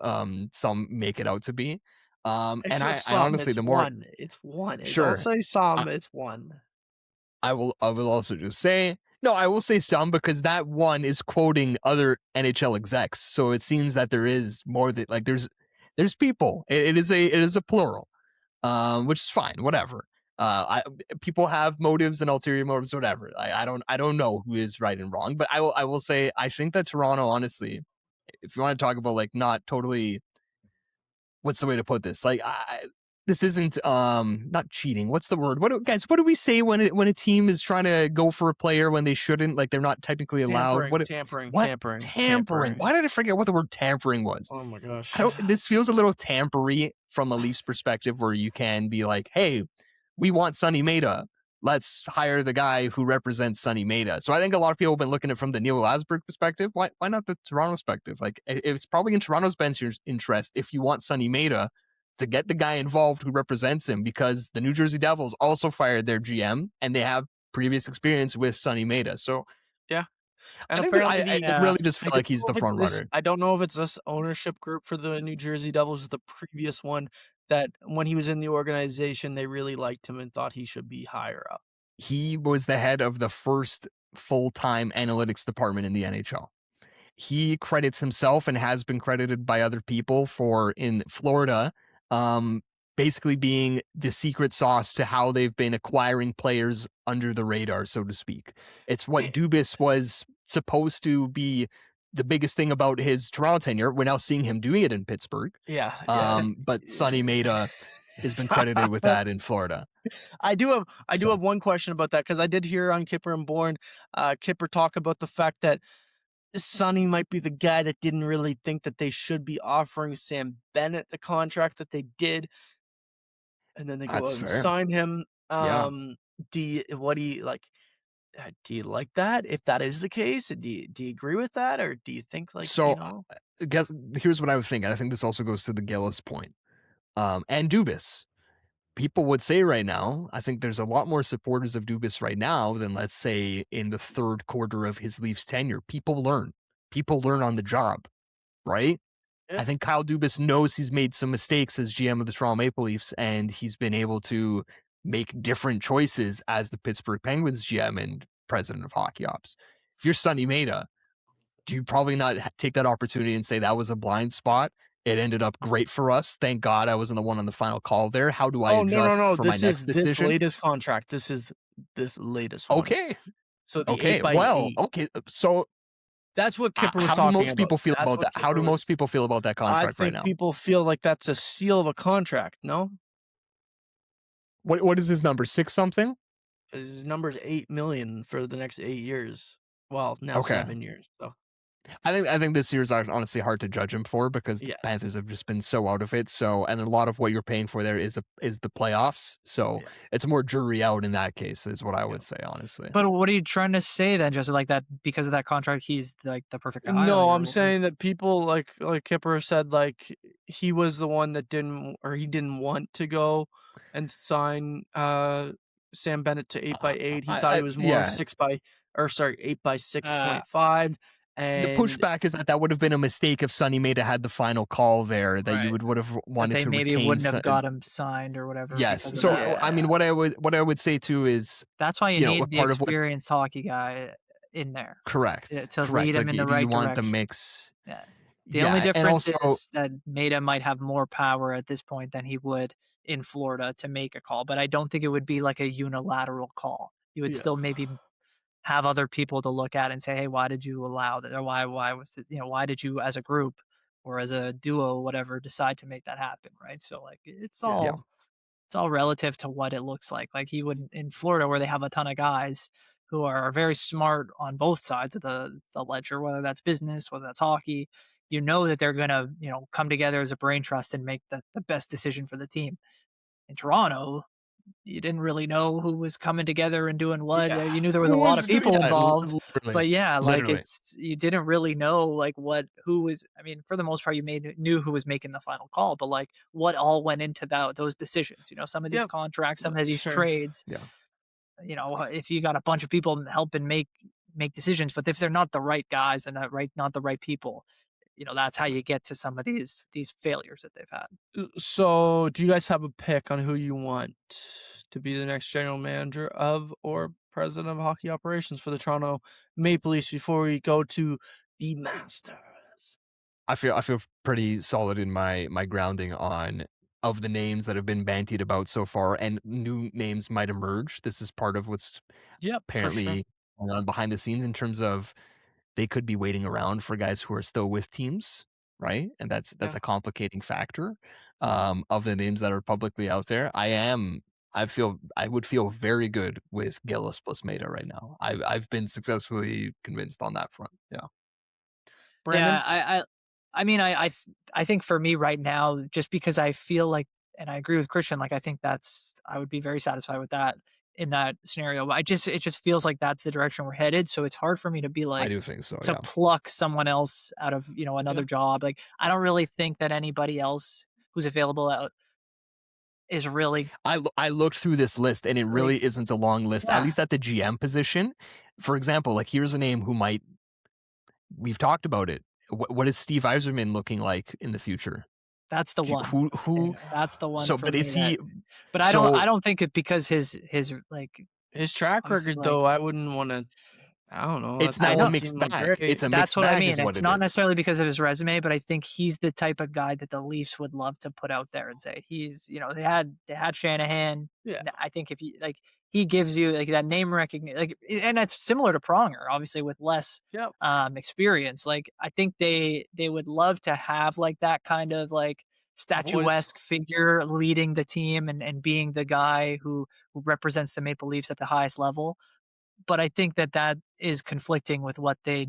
C: some make it out to be. And I honestly, the more
A: it's one.
C: Sure.
A: I'll say some, it's one.
C: I will also just say, no, I will say some, because that one is quoting other NHL execs. So it seems that there is more that, like, there's people. It is a plural, which is fine, whatever. People have motives and ulterior motives, whatever. I don't know who is right and wrong, but I will say, I think that Toronto, honestly, if you want to talk about like not totally, what's the way to put this? Like, this isn't not cheating. What's the word? What do we say when a team is trying to go for a player when they shouldn't? Like, they're not technically allowed.
A: Tampering.
C: Why did I forget what the word tampering was?
A: Oh my gosh.
C: This feels a little tampery from a Leafs perspective, where you can be like, hey, we want Sonny Meta. Let's hire the guy who represents Sonny Meta. So I think a lot of people have been looking at it from the Neil Glasberg perspective. Why not the Toronto perspective? Like, it's probably in Toronto's bench interest if you want Sonny Meta to get the guy involved who represents him, because the New Jersey Devils also fired their GM and they have previous experience with Sonny Meta. So
A: yeah. And
C: I really just feel like he's the front runner.
A: I don't know if it's this ownership group for the New Jersey Devils, the previous one, that when he was in the organization, they really liked him and thought he should be higher up.
C: He was the head of the first full-time analytics department in the NHL. He credits himself, and has been credited by other people, for in Florida, basically being the secret sauce to how they've been acquiring players under the radar, so to speak. It's what Dubas was supposed to be the biggest thing about his Toronto tenure. We're now seeing him doing it in Pittsburgh.
A: Yeah.
C: But Sonny Meta has been credited with that in Florida.
A: I do have one question about that, because I did hear on Kipper and Bourne, Kipper talk about the fact that Sonny might be the guy that didn't really think that they should be offering Sam Bennett the contract that they did, and then they go out and sign him. Do you like that? If that is the case, do you agree with that, or do you think like
C: I guess here's what I would think, and I think this also goes to the Gillis point, and Dubas. People would say right now, I think there's a lot more supporters of Dubas right now than, let's say, in the third quarter of his Leafs tenure. People learn on the job, right? Yeah. I think Kyle Dubas knows he's made some mistakes as GM of the Toronto Maple Leafs, and he's been able to make different choices as the Pittsburgh Penguins GM and president of hockey ops. If you're Sonny Meta, do you probably not take that opportunity and say that was a blind spot It ended up great for us. Thank God I wasn't the one on the final call there. How do I adjust
A: no.
C: for my
A: This
C: next
A: is this
C: decision?
A: latest contract. This is this latest one.
C: Okay.
A: So the
C: Okay.
A: 8x8.
C: Okay. So
A: That's what Kipper was
C: how do
A: talking
C: most
A: about.
C: people feel
A: That's
C: about
A: what
C: that? How do
A: Kipper was.
C: most people feel about that
A: I
C: contract right
A: think
C: now?
A: people feel like that's a steal of a contract. No,
C: What is his number? 6 something?
A: his number's 8 million for the next 8 years. Well, now
C: Okay.
A: 7 years. So
C: I think this year's honestly hard to judge him for because the
A: yeah,
C: Panthers have just been so out of it. So, and a lot of what you're paying for there is the playoffs. So
A: yeah.
C: it's more jury out in that case, is what I
A: Yeah.
C: would say, honestly.
B: But what are you trying to say then? Just like that because of that contract, he's like the perfect guy.
A: No,
B: Like,
A: I'm saying that people like Kipper said, like he was the one that he didn't want to go and sign Sam Bennett to 8x8. He thought he was more
C: Yeah.
A: 8x6.5.
C: The
A: And
C: pushback is that would have been a mistake if Sonny Meda had the final call there. That you
B: Right.
C: would have
B: that
C: wanted
B: they
C: to
B: maybe
C: retain.
B: wouldn't have got him signed or whatever.
C: Yes.
B: because of
C: So
B: that.
C: I mean, what I would say too is
B: That's why you
C: you know,
B: need the
C: part of what
B: experienced hockey guy in there
C: correct.
B: to lead him
C: Like
B: in the
C: you
B: right
C: want the
B: direction.
C: mix.
B: Yeah. The only
C: Yeah, and
B: difference
C: also
B: is that Maeda might have more power at this point than he would in Florida to make a call, but I don't think it would be like a unilateral call. You would
A: yeah,
B: still maybe have other people to look at and say, "Hey, why did you allow that? Or why was this, why did you as a group or as a duo, whatever, decide to make that happen?" Right? So like
A: yeah,
C: yeah.
B: it's all relative to what it looks like. Like he would in Florida where they have a ton of guys who are very smart on both sides of the ledger, whether that's business, whether that's hockey. You know that they're gonna, come together as a brain trust and make the best decision for the team. In Toronto, you didn't really know who was coming together and doing what.
A: yeah.
B: You knew there was
C: Who
B: a lot of
C: was doing
B: people
C: yeah,
B: involved,
C: literally.
B: but yeah, like
C: Literally.
B: you didn't really know like who was. I mean, for the most part, you knew who was making the final call, but like what all went into those decisions. Some of these
A: Yep,
B: contracts, some of these
A: sure.
B: trades.
C: Yeah.
B: If you got a bunch of people helping make decisions, but if they're not the right guys and not the right people, that's how you get to some of these failures that they've had.
A: So, do you guys have a pick on who you want to be the next general manager of or president of hockey operations for the Toronto Maple Leafs before we go to the Masters?
C: I feel pretty solid in my grounding on of the names that have been bantied about so far, and new names might emerge. This is part of what's
A: Yep, for sure.
C: apparently going on behind the scenes in terms of they could be waiting around for guys who are still with teams, right? And that's
A: Yeah.
C: a complicating factor of the names that are publicly out there. I would feel very good with Gillis plus Meta right now. I've been successfully convinced on that front. Yeah.
A: Brandon?
B: Yeah, I mean, I think for me right now, just because I feel like, and I agree with Christian, like I think I would be very satisfied with that in that scenario. But it just feels like that's the direction we're headed. So it's hard for me to be
C: I
B: like
C: do think so.
B: to
C: Yeah.
B: pluck someone else out of another
A: Yeah.
B: job. Like I don't really think that anybody else who's available out is really.
C: I looked through this list and it really isn't a long list,
B: Yeah.
C: at least at the GM position. For example, like here's a name who we've talked about it. What is Steve Yzerman looking like in the future?
B: That's the one.
C: Who?
B: That's the one.
C: So,
B: for
C: but
B: me
C: is he?
B: But I don't think it because his like
A: His track
B: obviously,
A: record,
B: like,
A: though, I wouldn't want to. I don't know.
C: It's
A: that
C: now a
A: doesn't
C: mixed
A: seem like
C: bag.
A: great.
C: It's a
B: That's
C: mixed
B: what I
C: bag
B: mean.
C: is what
B: It's
C: it
B: not
C: is.
B: necessarily because of his resume, but I think he's the type of guy that the Leafs would love to put out there and say he's. They had Shanahan.
A: Yeah.
B: And I think if you like, he gives you like that name recognition, like, and that's similar to Pronger, obviously with less
A: Yep.
B: experience. Like I think they would love to have like that kind of like statuesque figure leading the team and being the guy who represents the Maple Leafs at the highest level. But I think that is conflicting with what they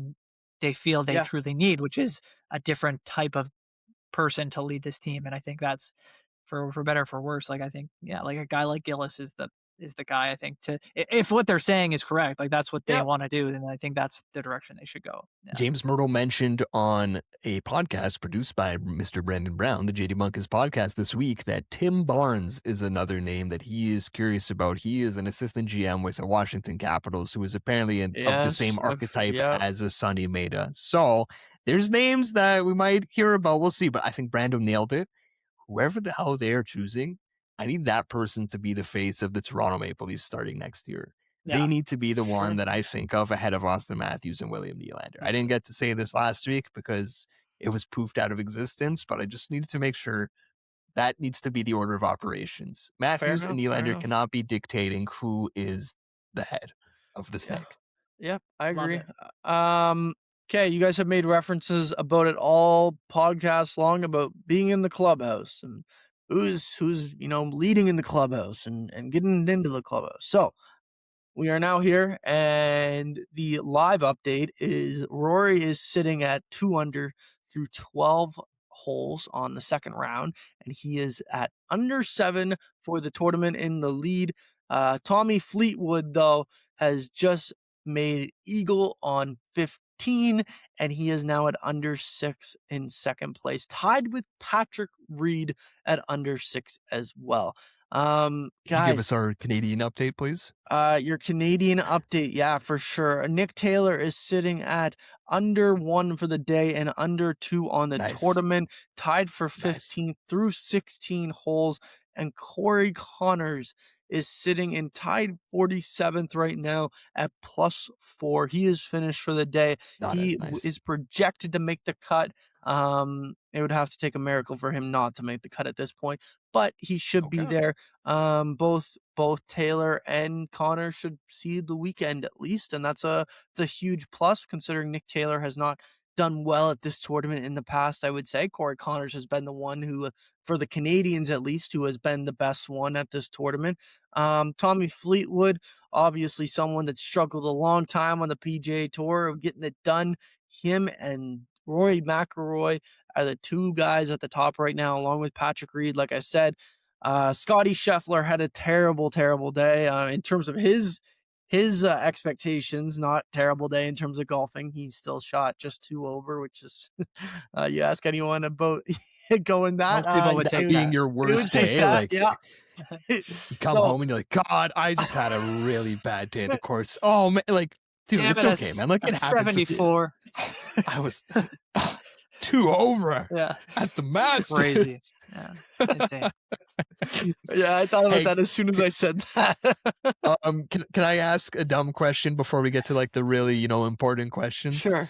B: feel they
A: Yeah.
B: truly need, which is a different type of person to lead this team. And I think that's for better or for worse. Like I think, yeah, like a guy like Gillis is the guy I think if what they're saying is correct, like that's what they want to do, then I think that's the direction they should go. Yeah.
C: James Myrtle mentioned on a podcast produced by Mr. Brandon Brown, the JD Bunkis podcast this week, that Tim Barnes is another name that he is curious about. He is an assistant GM with the Washington Capitals who is apparently of the same archetype as a Sonny Meda. So there's names that we might hear about. We'll see. But I think Brando nailed it. Whoever the hell they are choosing, I need that person to be the face of the Toronto Maple Leafs starting next year.
B: Yeah.
C: They need to be the one that I think of ahead of Austin Matthews and William Nylander. I didn't get to say this last week because it was poofed out of existence, but I just needed to make sure that needs to be the order of operations. Matthews and Nylander cannot be dictating who is the head of the snake.
A: Yep, I agree. Okay, you guys have made references about it all podcast long about being in the clubhouse and who's leading in the clubhouse and getting into the clubhouse. So we are now here, and the live update is Rory is sitting at 2 under through 12 holes on the second round, and he is at under 7 for the tournament in the lead. Tommy Fleetwood, though, has just made eagle on 15, and he is now at under 6 in second place, tied with Patrick Reed at under 6 as well.
C: Can you give us our Canadian update, please?
A: Your Canadian update, yeah, for sure. Nick Taylor is sitting at under 1 for the day and under 2 on the tournament, tied for 15th through 16 holes. And Corey Connors is sitting in tied 47th right now at +4. He is finished for the day. He is projected to make the cut. It would have to take a miracle for him not to make the cut at this point, but he should be there. Both Taylor and Connor should see the weekend at least, and that's a huge plus considering Nick Taylor has not done well at this tournament in the past. I would say Corey Connors has been the one who, for the Canadians at least, who has been the best one at this tournament. Tommy Fleetwood, obviously someone that struggled a long time on the PGA Tour of getting it done. Him and Rory McIlroy are the two guys at the top right now, along with Patrick Reed. Like I said, Scotty Scheffler had a terrible day in terms of his expectations. Not terrible day in terms of golfing. He still shot just 2 over, which is you ask anyone about going that.
C: Most people would take being your worst day. Like,
A: yeah.
C: You come home and you're like, God, I just had a really bad day at the course. Oh man, like, dude, it's okay, man. Like, it happens.
B: 74.
C: I was 2 over at the Masters.
B: Crazy. Yeah. Insane.
A: Yeah, I thought about that as soon as I said that.
C: Can I ask a dumb question before we get to like the really, important questions?
A: Sure.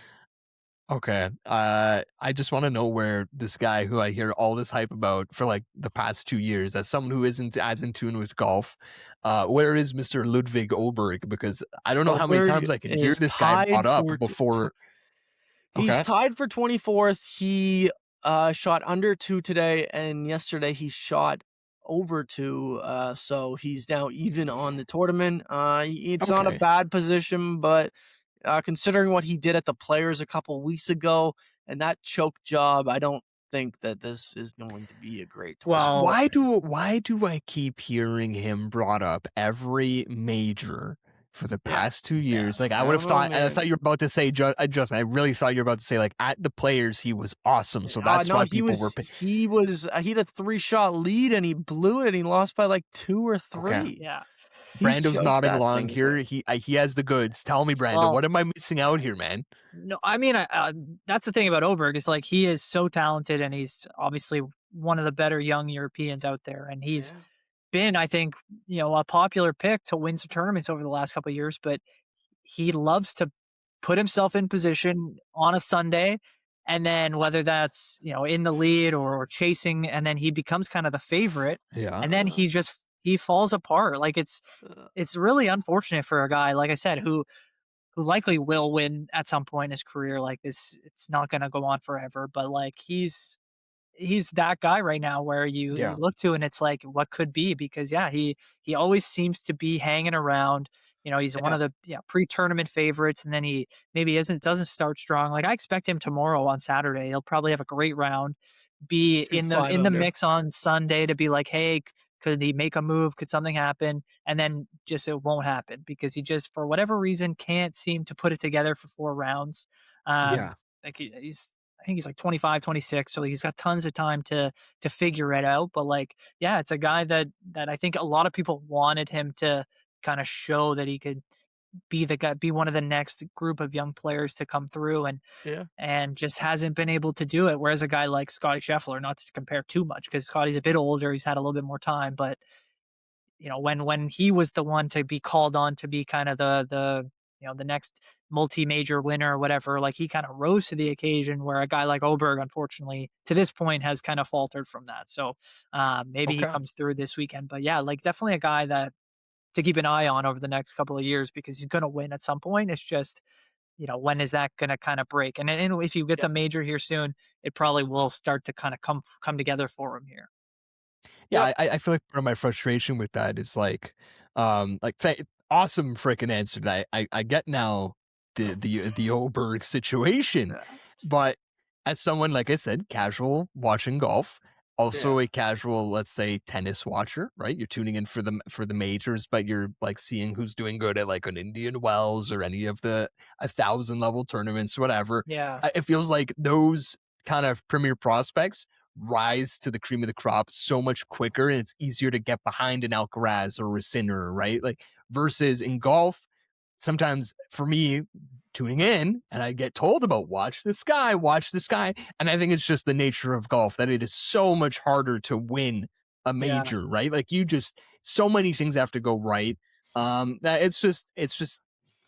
C: Okay. I just want to know where this guy who I hear all this hype about for like the past 2 years, as someone who isn't as in tune with golf, where is Mr. Ludwig Oberg? Because I don't know how many times I can hear this guy brought up before.
A: He's tied for 24th. He shot under 2 today, and yesterday he shot over 2. So he's now even on the tournament. It's not a bad position, but considering what he did at the Players a couple weeks ago and that choke job, I don't think that this is going to be a great tournament.
C: Well, why do I keep hearing him brought up every major for the past 2 years? Like, I would have thought, I thought you were about to say, Justin, I really thought you were about to say, like, at the Players, he was awesome. So that's why people were.
A: He had a 3-shot lead and he blew it and he lost by like 2 or 3.
B: Okay. Yeah.
C: Brando's nodding along here. He has the goods. Tell me, Brando, what am I missing out here, man?
B: No, I mean, that's the thing about Oberg is like he is so talented and he's obviously one of the better young Europeans out there, and he's been, I think, a popular pick to win some tournaments over the last couple of years. But he loves to put himself in position on a Sunday, and then whether that's in the lead or chasing, and then he becomes kind of the favorite, and then he falls apart. Like it's really unfortunate for a guy, like I said, who likely will win at some point in his career. Like this, it's not going to go on forever, but like he's that guy right now where you look to and it's like, what could be? Because he always seems to be hanging around. He's one of the pre-tournament favorites, and then he maybe doesn't start strong. Like I expect him tomorrow on Saturday. He'll probably have a great round, be in the mix on Sunday to be like, hey, could he make a move? Could something happen? And then just it won't happen because he just, for whatever reason, can't seem to put it together for 4 rounds. Like I think he's like 25, 26, so he's got tons of time to figure it out. But like, it's a guy that I think a lot of people wanted him to kind of show that he could be one of the next group of young players to come through, and just hasn't been able to do it. Whereas a guy like Scotty Scheffler, not to compare too much because Scotty's a bit older, he's had a little bit more time, but when he was the one to be called on to be kind of the the next multi-major winner or whatever. Like he kind of rose to the occasion, where a guy like Oberg, unfortunately, to this point has kind of faltered from that. So maybe he
C: Okay.
B: comes through this weekend. But yeah, like definitely a guy that to keep an eye on over the next couple of years, because he's going to win at some point. It's just, when is that going to kind of break? And if he gets a major here soon, it probably will start to kind of come together for him here.
C: Yeah,
A: Yep.
C: I feel like part of my frustration with that is awesome freaking answer that I get now the Oberg situation,
B: Yeah.
C: but as someone, like I said, casual watching golf, also
A: Yeah.
C: a casual, let's say, tennis watcher, right? You're tuning in for the majors, but you're like seeing who's doing good at like an Indian Wells or any of the 1,000 level tournaments, whatever.
B: Yeah.
C: It feels like those kind of premier prospects rise to the cream of the crop so much quicker, and it's easier to get behind an Alcaraz or a Sinner, right? Like versus in golf, sometimes for me tuning in and I get told about watch this guy, and I think it's just the nature of golf that it is so much harder to win a
B: Yeah.
C: major, right? Like you just so many things have to go right. That it's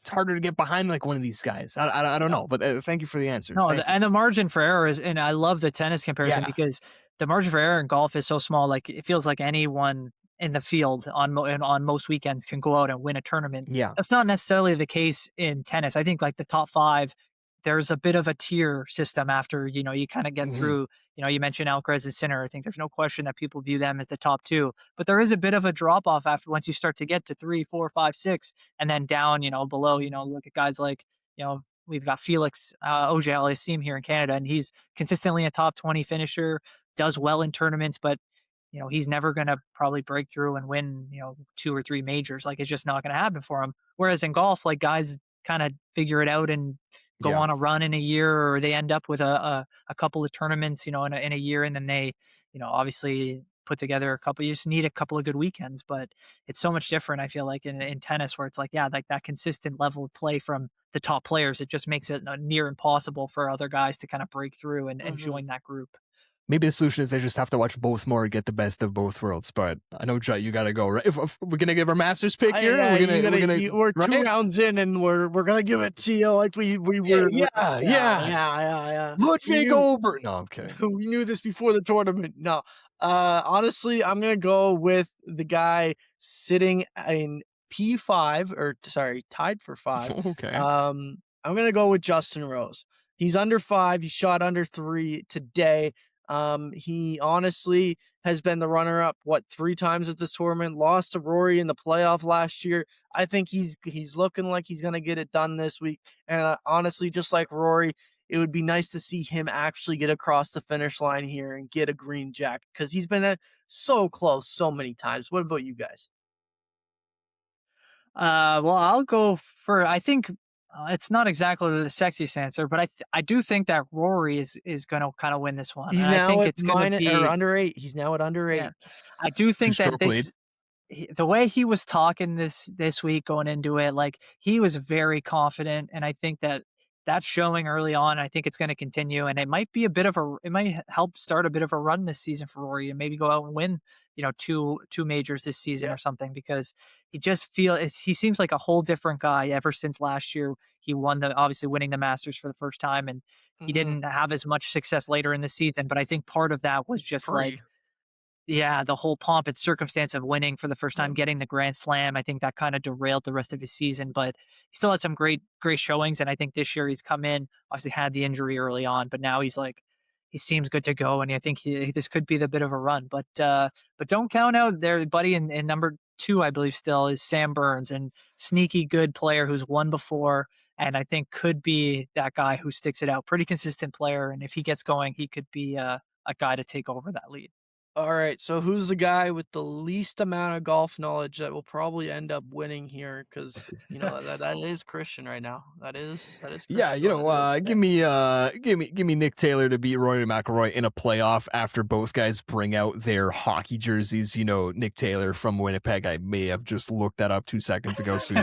C: harder to get behind like one of these guys. I don't know, but thank you for the answer.
B: No,
C: Thank you.
B: and the margin for error is, and I love the tennis comparison
C: Yeah.
B: because the margin for error in golf is so small. Like it feels like anyone in the field on most weekends can go out and win a tournament.
C: Yeah.
B: That's not necessarily the case in tennis. I think like the top five, there's a bit of a tier system after you kind of get
C: Mhm.
B: through. You mentioned Alcaraz and Sinner. I think there's no question that people view them as the top two, but there is a bit of a drop off after once you start to get to 3, 4, 5, 6, and then down. Below. Look at guys like we've got Felix Auger-Aliassime here in Canada, and he's consistently a top 20 finisher, does well in tournaments, but he's never going to probably break through and win, 2 or 3 majors. Like it's just not going to happen for him. Whereas in golf, like guys kind of figure it out and go
C: Yeah.
B: on a run in a year, or they end up with a couple of tournaments, in a year, and then they, obviously put together a couple. You just need a couple of good weekends, but it's so much different. I feel like in tennis, where it's like, yeah, like that consistent level of play from the top players, it just makes it near impossible for other guys to kind of break through and join that group.
C: Maybe the solution is they just have to watch both more and get the best of both worlds. But I know, Jut, you got to go, right? If we're gonna give our Masters pick here,
A: We're
C: right?
A: 2 rounds in, and we're gonna give it to you like we were.
C: Yeah. Ludwig Ober. No, I'm kidding.
A: We knew this before the tournament. No, honestly, I'm gonna go with the guy sitting in P5, or sorry, tied for 5.
C: Okay.
A: I'm gonna go with Justin Rose. He's under 5. He shot under 3 today. He honestly has been the runner-up 3 times at this tournament. Lost to Rory in the playoff last year. I think he's looking like he's gonna get it done this week. And honestly, just like Rory, it would be nice to see him actually get across the finish line here and get a green jacket, because he's been so close so many times. What about you guys?
B: Well, I'll go for. I think it's not exactly the sexiest answer, but I do think that Rory is going to kind of win this one.
A: He's
B: And I
A: now
B: think
A: at
B: it's going to be
A: under 8. He's now at under 8.
B: Yeah, I do think that
C: Two-stroke lead.
B: the way he was talking this week going into it, like he was very confident, and I think that's showing early on. I think it's going to continue, and it might help start a bit of a run this season for Rory, and maybe go out and win, two majors this season or something, because he seems like a whole different guy ever since last year. He obviously winning the Masters for the first time, and he didn't have as much success later in the season. But I think part of that was just like, yeah, the whole pomp and circumstance of winning for the first time, getting the Grand Slam. I think that kind of derailed the rest of his season, but he still had some great showings. And I think this year he's come in, obviously had the injury early on, but now he seems good to go. And I think this could be the bit of a run, but don't count out their buddy in number 2, I believe still is Sam Burns, and sneaky good player who's won before. And I think could be that guy who sticks it out, pretty consistent player. And if he gets going, he could be a guy to take over that lead.
A: All right, so who's the guy with the least amount of golf knowledge that will probably end up winning here? Because that is Christian right now. That is Christian.
C: Yeah, give me Nick Taylor to beat Rory McIlroy in a playoff after both guys bring out their hockey jerseys. Nick Taylor from Winnipeg. I may have just looked that up 2 seconds ago. So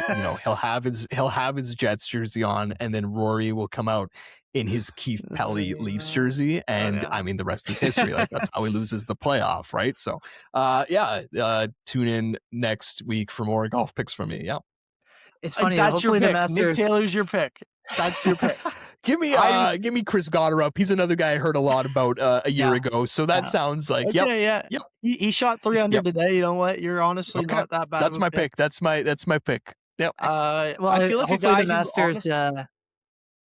C: he'll have his Jets jersey on, and then Rory will come out in his Keith Pelly Leafs jersey, and I mean the rest is history. Like that's how he loses the playoff, right? So, tune in next week for more golf picks from me. Yeah.
B: It's funny.
A: That's
B: Hopefully
A: your
B: the
A: pick.
B: Masters.
A: Nick Taylor's your pick. That's your pick.
C: Give me Chris Goddard. He's another guy I heard a lot about a year ago. So that sounds like
A: Yep. He shot 300 today. You know what? You're honestly not that bad.
C: That's my pick. That's my pick. Yep.
A: Well, I feel like
B: hopefully the Masters.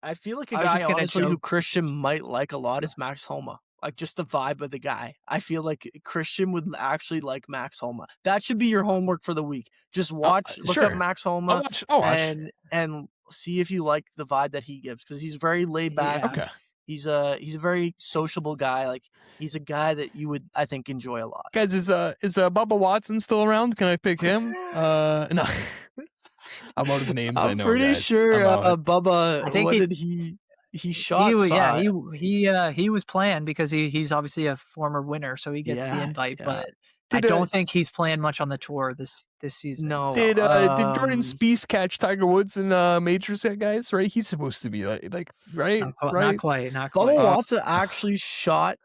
A: I feel like a guy honestly who Christian might like a lot is Max Homa. Like just the vibe of the guy. I feel like Christian would actually like Max Homa. That should be your homework for the week. Just look up Max Homa and see if you like the vibe that he gives, because he's very laid back.
C: Okay.
A: He's a very sociable guy. Like he's a guy that you would, I think, enjoy a lot.
C: Guys, is Bubba Watson still around? Can I pick him? No. I'm out of names. I know.
A: Pretty sure Bubba.
B: I think
A: what did he shot?
B: He was playing because he's obviously a former winner, so he gets the invite. But I don't think he's playing much on the tour this season.
A: No.
C: Did Jordan Spieth catch Tiger Woods in majors yet, guys? Right? He's supposed to be like right?
B: Not quite.
A: Bubba Watson actually shot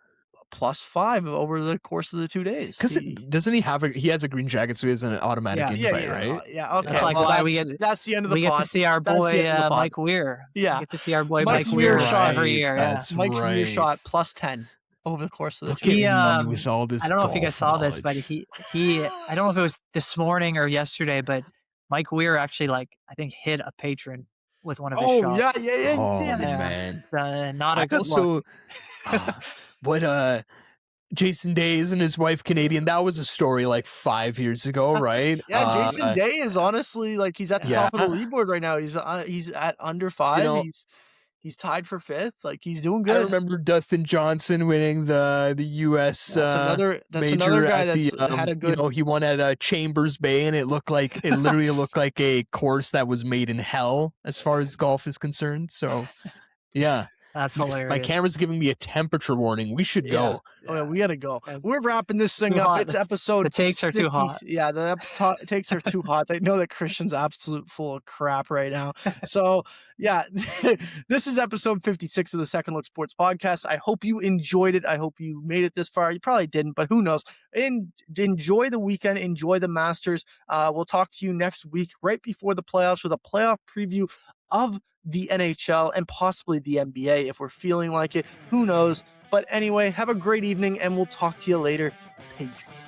A: +5 over the course of the 2 days.
C: Because doesn't he have he has a green jacket, so he has an automatic invite, right?
A: Yeah, okay.
B: That's why that's the end of the pod. We get to see our boy Mike Weir.
A: Yeah.
B: We get to see our boy Mike Weir every year.
C: That's
A: Mike Weir shot +10 over the course of the 2 days.
C: With all this
B: I don't know if you guys saw this, but he I don't know if it was this morning or yesterday, but Mike Weir actually I think hit a patron with one of his shots.
A: Yeah.
C: Oh, man.
B: Not a good look.
C: What Jason Day, isn't his wife Canadian? That was a story like 5 years ago, right?
A: Yeah, Jason Day is honestly he's at the top of the leaderboard right now. He's at under 5. He's tied for 5th. Like he's doing good.
C: I remember Dustin Johnson winning the US
A: that's
C: major
A: another guy
C: at
A: that's had a good.
C: He won at Chambers Bay, and it literally looked like a course that was made in hell as far as golf is concerned. So, yeah.
B: That's hilarious.
C: My camera's giving me a temperature warning. We should go.
A: Oh, yeah, we gotta go. We're wrapping this thing up. It's episode.
B: The takes are too hot.
A: Yeah, the takes are too hot. They know that Christian's absolute full of crap right now. So, yeah, this is episode 56 of the Second Look Sports Podcast. I hope you enjoyed it. I hope you made it this far. You probably didn't, but who knows? Enjoy the weekend. Enjoy the Masters. We'll talk to you next week, right before the playoffs, with a playoff preview of the NHL and possibly the NBA if we're feeling like it. Who knows? But anyway, have a great evening, and we'll talk to you later. Peace.